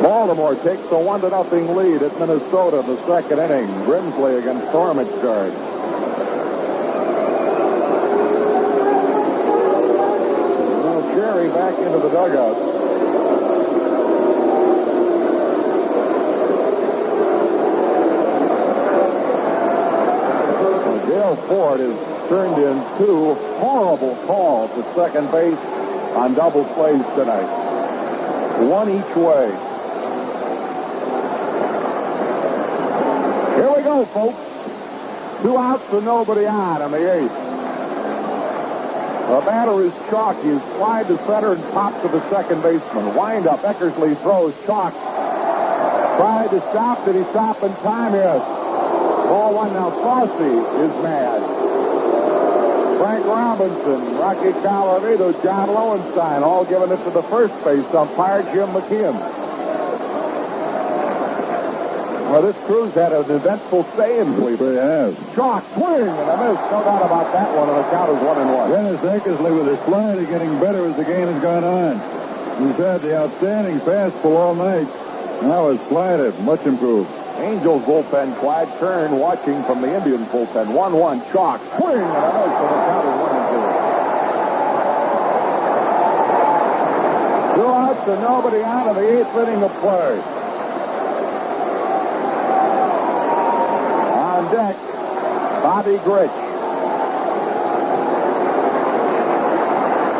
Baltimore takes a 1-0 lead at Minnesota in the second inning. Grimsley against Stormagard. Now Sherry back into the dugout. Dale Ford has turned in 2 horrible calls at second base on double plays tonight. One each way. Here we go, folks. 2 outs and nobody on in the 8th. The batter is Schrock. He's slide to center and popped to the second baseman. Wind up. Eckersley throws. Schrock tried to stop. Did he stop in time? Yes. Ball 1 now. Fosse is mad. Frank Robinson, Rocky Colorado, John Lowenstein, all giving it to the first base umpire, Jim McKeon. Well, this crew's had an eventful stay in Cleveland. They have. Schrock, swing, and a miss. No doubt about that one, and the count is 1-1. Dennis Eckersley with his slider getting better as the game has gone on. He's had the outstanding fastball all night. Now his slider, much improved. Angels bullpen quiet. Kern watching from the Indians bullpen. 1-1. Schrock, swing, and a miss, and the count is 1-2. 2 outs and nobody out of the 8th inning of play. On deck, Bobby Grich.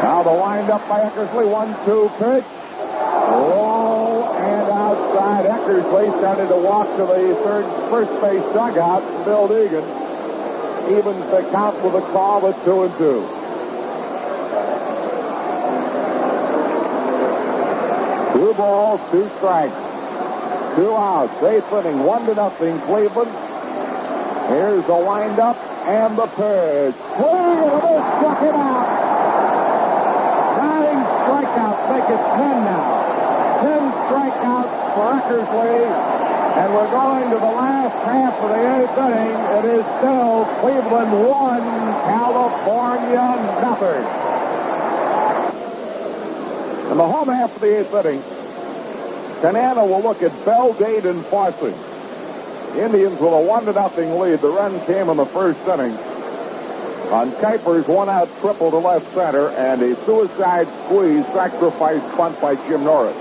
Now the windup by Eckersley. 1-2 pitch. Low and outside. Eckersley started to walk to the first base dugout. Bill Deegan evens the count with a call at 2-2. 2 balls, 2 strikes. 2 outs. 8th inning, 1-0 Cleveland. Here's the windup and the pitch. Swing, and they struck him out. 9 strikeouts make it 10 now. 10 strikeouts for Eckersley. And we're going to the last half of the 8th inning. It is still Cleveland 1, California nothing. In the home half of the 8th inning, Tanana will look at Bell, Dade, and Fossey. Indians with a 1-0 lead. The run came in the first inning on Kuiper's 1-out triple to left center and a suicide squeeze sacrifice bunt by Jim Norris.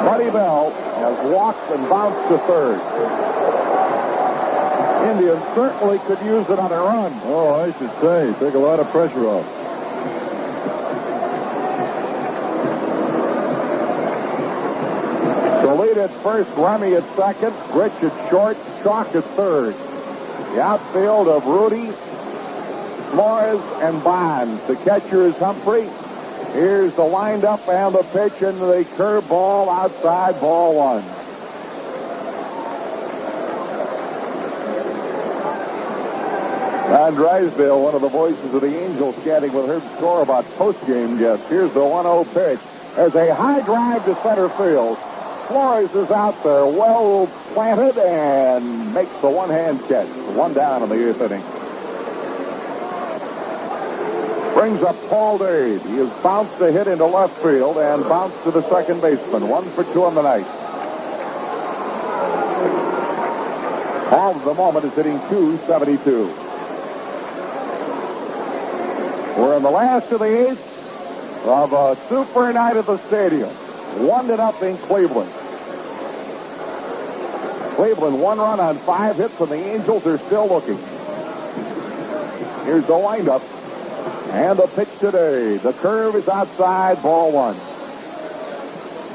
Buddy Bell has walked and bounced to third. Indians certainly could use it on a run. Oh, I should say. Take a lot of pressure off. Lead at first, Remy at second, Rich at short, Schrock at third. The outfield of Rudy, Flores, and Bonds. The catcher is Humphrey. Here's the windup and the pitch into the curveball outside, ball 1. Don Drysdale, one of the voices of the Angels, chatting with Herb Score about post-game guests. Here's the 1-0 pitch. There's a high drive to center field. Flores is out there, well planted, and makes the one-hand catch. 1 down in the 8th inning. Brings up Paul Dade. He has bounced a hit into left field and bounced to the second baseman. 1 for 2 on the night. Paul at the moment is hitting .272. We're in the last of the 8th of a super night at the stadium. 1-0 Cleveland. Cleveland 1 run on 5 hits, and the Angels are still looking. Here's the windup and the pitch today. The curve is outside, ball 1.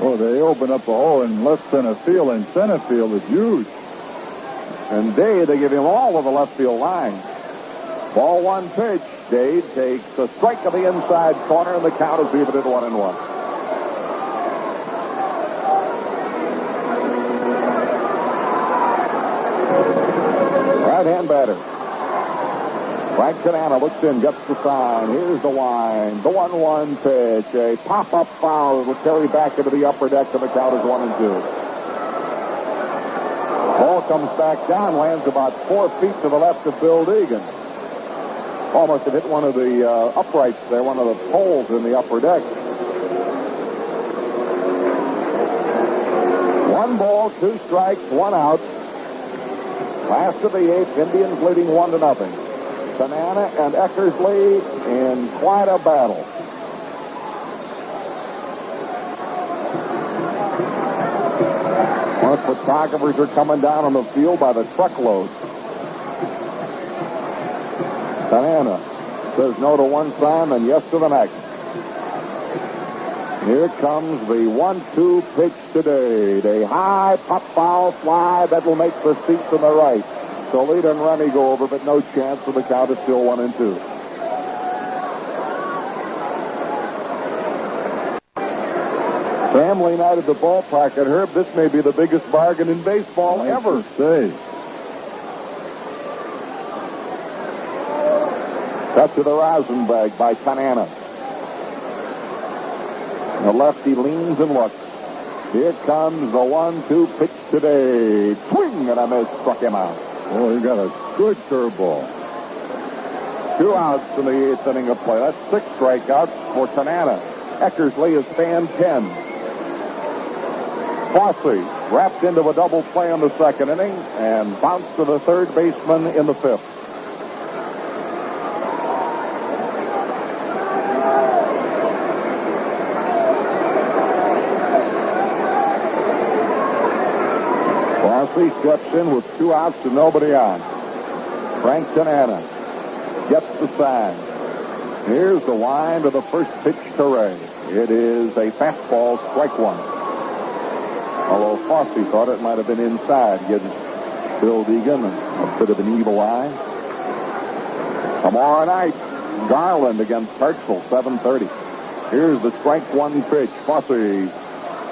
Oh, they open up a hole in left center field, and center field is huge. And Dade, they give him all of the left field line. Ball 1 pitch. Dade takes a strike of the inside corner, and the count is even at 1-1. Right-hand batter. Frank Tanana looks in, gets the sign. Here's the line. The 1-1 pitch. A pop-up foul that will carry back into the upper deck, and the count is 1-2. Ball comes back down, lands about 4 feet to the left of Bill Deegan. Almost had hit one of the uprights there, one of the poles in the upper deck. 1 ball, 2 strikes, 1 out. Last of the 8th, Indians leading 1-0. Tanana and Eckersley in quite a battle. More photographers are coming down on the field by the truckload. Tanana says no to one sign and yes to the next. Here comes the 1-2 pitch today. A high pop foul fly that will make the seats on the right. Toledo and Remy go over, but no chance, so the count is still 1-2. Family night at the ballpark. And Herb, this may be the biggest bargain in baseball ever. Say. Cut to the rosin bag by Tanana. The lefty leans and looks. Here comes the 1-2 pitch today. Swing and a miss. Struck him out. Oh, he got a good curveball. 2 outs in the 8th inning of play. That's 6 strikeouts for Tanana. Eckersley is stand 10. Fosse wrapped into a double play in the 2nd inning and bounced to the 3rd baseman in the 5th. Fosse steps in with 2 outs and nobody on. Frank Tanana gets the sign. Here's the wind of the first pitch to Ray. It is a fastball, strike 1. Although Fosse thought it might have been inside, gives Bill Deegan a bit of an evil eye. Tomorrow night, Garland against Hartzell, 7:30. Here's the strike 1 pitch. Fosse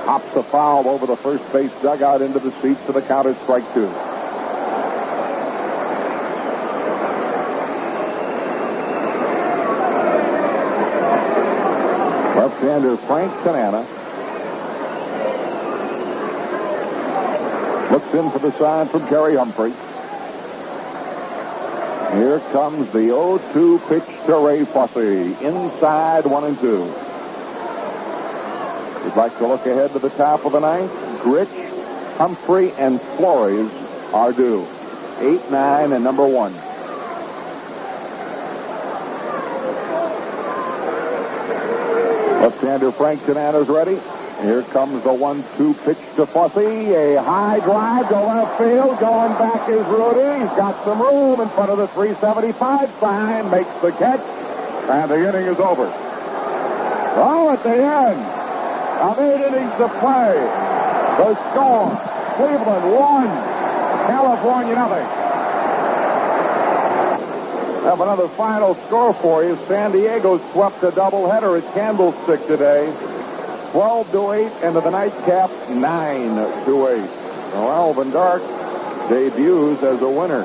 hops the foul over the first base dugout into the seats for the count at strike 2. Left-hander Frank Tanana looks in for the sign from Jerry Humphrey. Here comes the 0-2 pitch to Ray Fosse. Inside 1-2. We'd like to look ahead to the top of the 9th. Grich, Humphrey, and Flores are due. 8, 9, and number 1. Left-hander Frank Tanana's ready. Here comes the 1-2 pitch to Fosse. A high drive to left field. Going back is Rudy. He's got some room in front of the 375 sign. Makes the catch. And the inning is over. Oh, at the end of 8 innings of play, the score, Cleveland 1, California nothing. Have another final score for you. San Diego swept a doubleheader at Candlestick today. 12-8, and to the nightcap, 9-8. Well, Alvin Dark debuts as a winner.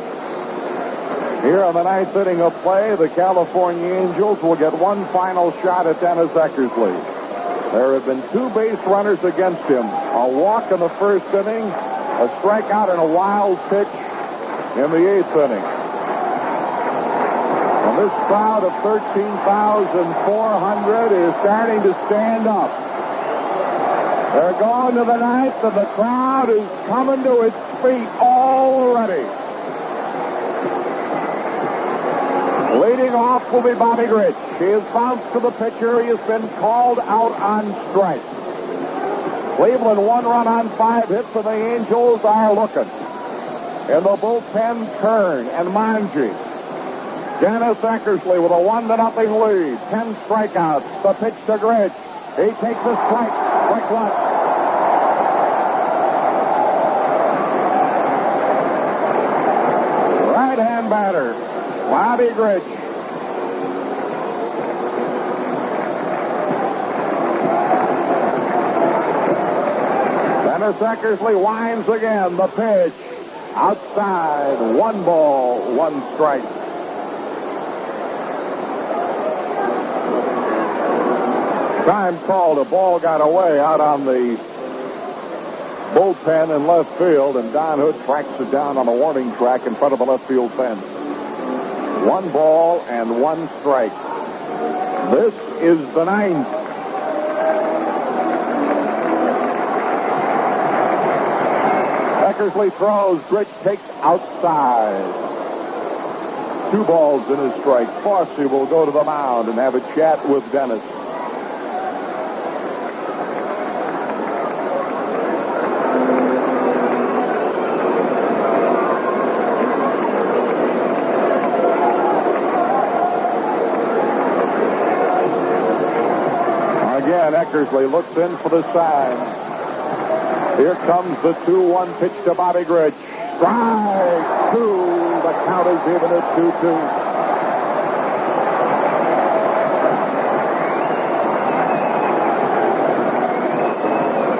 Here on the 9th inning of play, the California Angels will get one final shot at Dennis Eckersley. There have been 2 base runners against him. A walk in the 1st inning, a strikeout, and a wild pitch in the 8th inning. And this crowd of 13,400 is starting to stand up. They're going to the 9th, and the crowd is coming to its feet already. Leading off will be Bobby Grich. He has bounced to the pitcher. He has been called out on strike. Cleveland 1 run on 5 hits, and the Angels are looking. In the bullpen, Kern and Manji. Dennis Eckersley with a 1-0 lead. 10 strikeouts. The pitch to Grich. He takes a strike. Strike 1. Right-hand batter, Bobby Grich. Dennis Eckersley winds again. The pitch. Outside. 1 ball, 1 strike. Time called. A ball got away out on the bullpen in left field, and Don Hood tracks it down on a warning track in front of the left field fence. 1 ball and 1 strike. This is the 9th. Eckersley throws. Grich takes outside. 2 balls and a strike. Fosse will go to the mound and have a chat with Dennis. Eckersley looks in for the sign. Here comes the 2-1 pitch to Bobby Grich. Strike 2. The count is even at 2-2.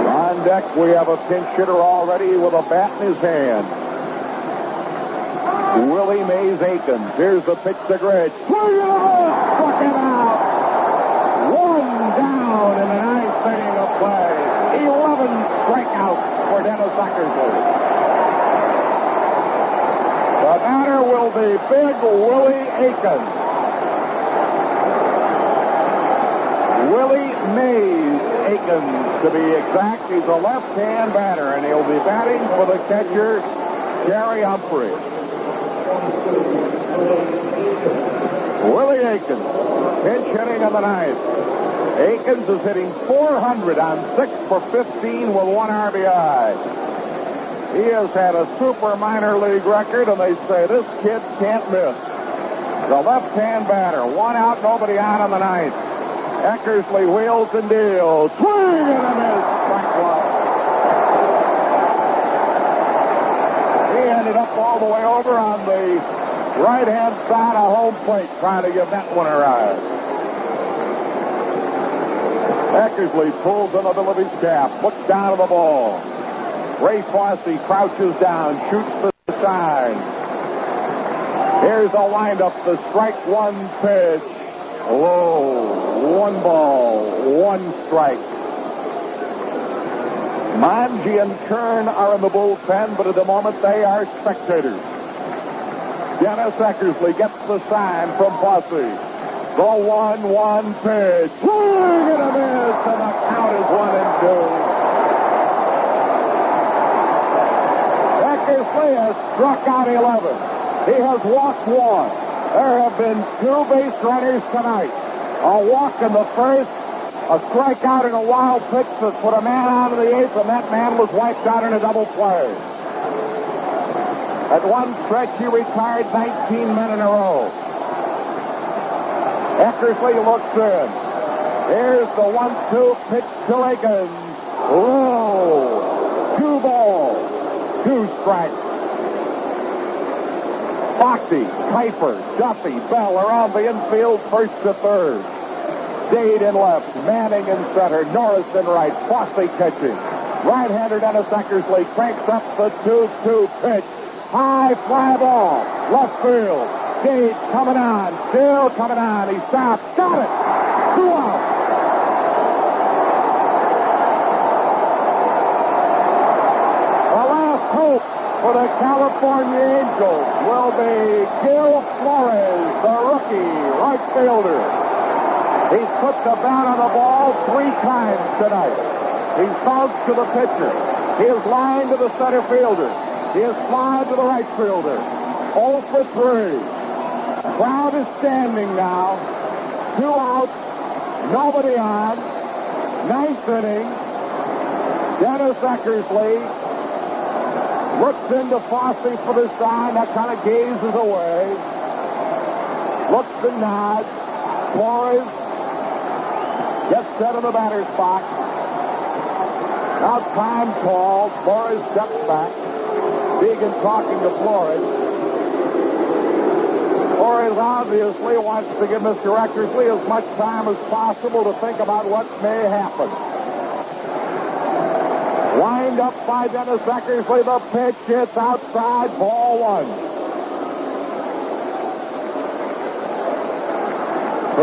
On deck, we have a pinch hitter already with a bat in his hand. Willie Mays Aikens. Here's the pitch to Grich. Swing it off! Struck him out! 1 down in the 9th inning of play. 11 strikeouts for Dennis Eckersley. The batter will be Big Willie Aikens. Willie Mays Aikens, to be exact. He's a left-hand batter, and he'll be batting for the catcher, Jerry Humphrey. Willie Aikens, pinch hitting in the ninth. Aikens is hitting .400 on 6 for 15 with 1 RBI. He has had a super minor league record, and they say this kid can't miss. The left-hand batter, 1 out, nobody on in the ninth. Eckersley wheels and deals. Swing and a miss. Strike one. He ended up all the way over on the right-hand side of home plate, trying to give that one a ride. Eckersley pulls another of his cap, looks down at the ball. Ray Fosse crouches down, shoots the sign. Here's a windup, the strike one pitch. Low. 1 ball, 1 strike. Manji and Kern are in the bullpen, but at the moment they are spectators. Dennis Eckersley gets the sign from Fosse. The 1-1 pitch. Swing and a miss, and the count is 1-2. Eckersley has struck out 11. He has walked 1. There have been 2 base runners tonight. A walk in the first, a strikeout and a wild pitch that put a man out of the 8th, and that man was wiped out in a double play. At one stretch, he retired 19 men in a row. Eckersley looks in. Here's the 1-2 pitch to Aikens. Low. 2 balls, 2 strikes. Foxy, Kuiper, Duffy, Bell are on the infield, first to third. Dade in left, Manning in center, Norris in right, Fosse catching. Right-hander Dennis Eckersley cranks up the 2-2 pitch. High fly ball, left field. Dade coming on, still coming on. He stops, got it. 2 out. The last hope for the California Angels will be Gil Flores, the rookie right fielder. He's put the bat on the ball 3 times tonight. He's bounced to the pitcher. He has lined to the center fielder. He has flied to the right fielder. 0 for 3. Crowd is standing now. 2 outs, nobody on. 9th inning. Dennis Eckersley looks into Fosse for the sign. That kind of gazes away. Looks and nods. Flores gets set in the batter's box. Now time called. Flores steps back. Deegan talking to Flores. Flores obviously wants to give Mr. Eckersley as much time as possible to think about what may happen. Wind up by Dennis Eckersley. The pitch hits outside. Ball 1.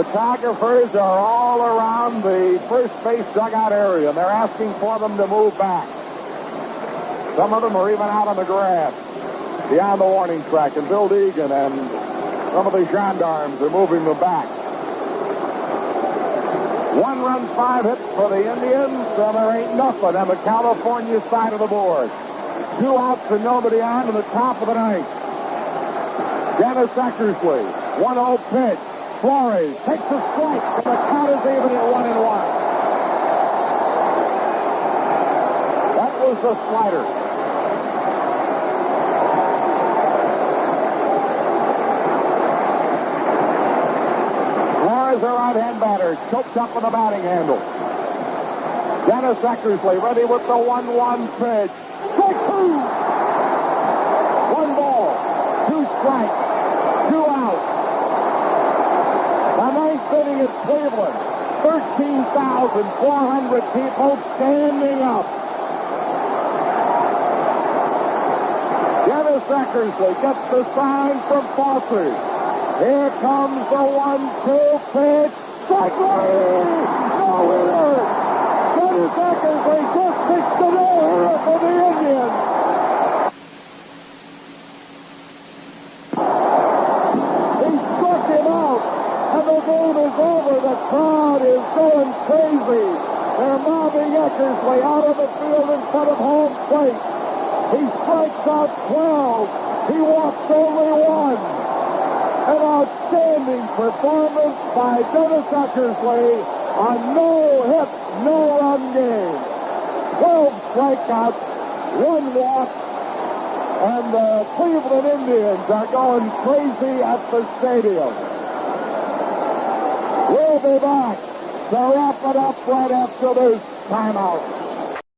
Photographers are all around the first base dugout area, and they're asking for them to move back. Some of them are even out on the grass beyond the warning track, and Bill Deegan and some of the gendarmes are moving them back. 1 run, 5 hits for the Indians, so there ain't nothing on the California side of the board. 2 outs and nobody on in the top of the 9th. Dennis Eckersley, 1-0 pitch. Flores takes a strike, and the count is even at 1-1. That was the slider. Flores, the right-hand batter, choked up with the batting handle. Dennis Eckersley ready with the 1-1 pitch. Strike 2. 1 ball, 2 strikes, 2 outs. The 9th inning at Cleveland. 13,400 people standing up. Dennis Eckersley gets the sign from Fosse. Here comes the 1-2 pitch. Strike 1. No winner. Dennis Eckersley just fixed the no-hitter for the Indians. He struck him out, and the game is over. The crowd is going crazy. They're mobbing Eckersley out of the field in front of home plate. He strikes out 12. He walks only 1. An outstanding performance by Dennis Eckersley. A no-hit, no-run game. 12 strikeouts, 1 walk, and the Cleveland Indians are going crazy at the stadium. We'll be back to wrap it up right after this timeout.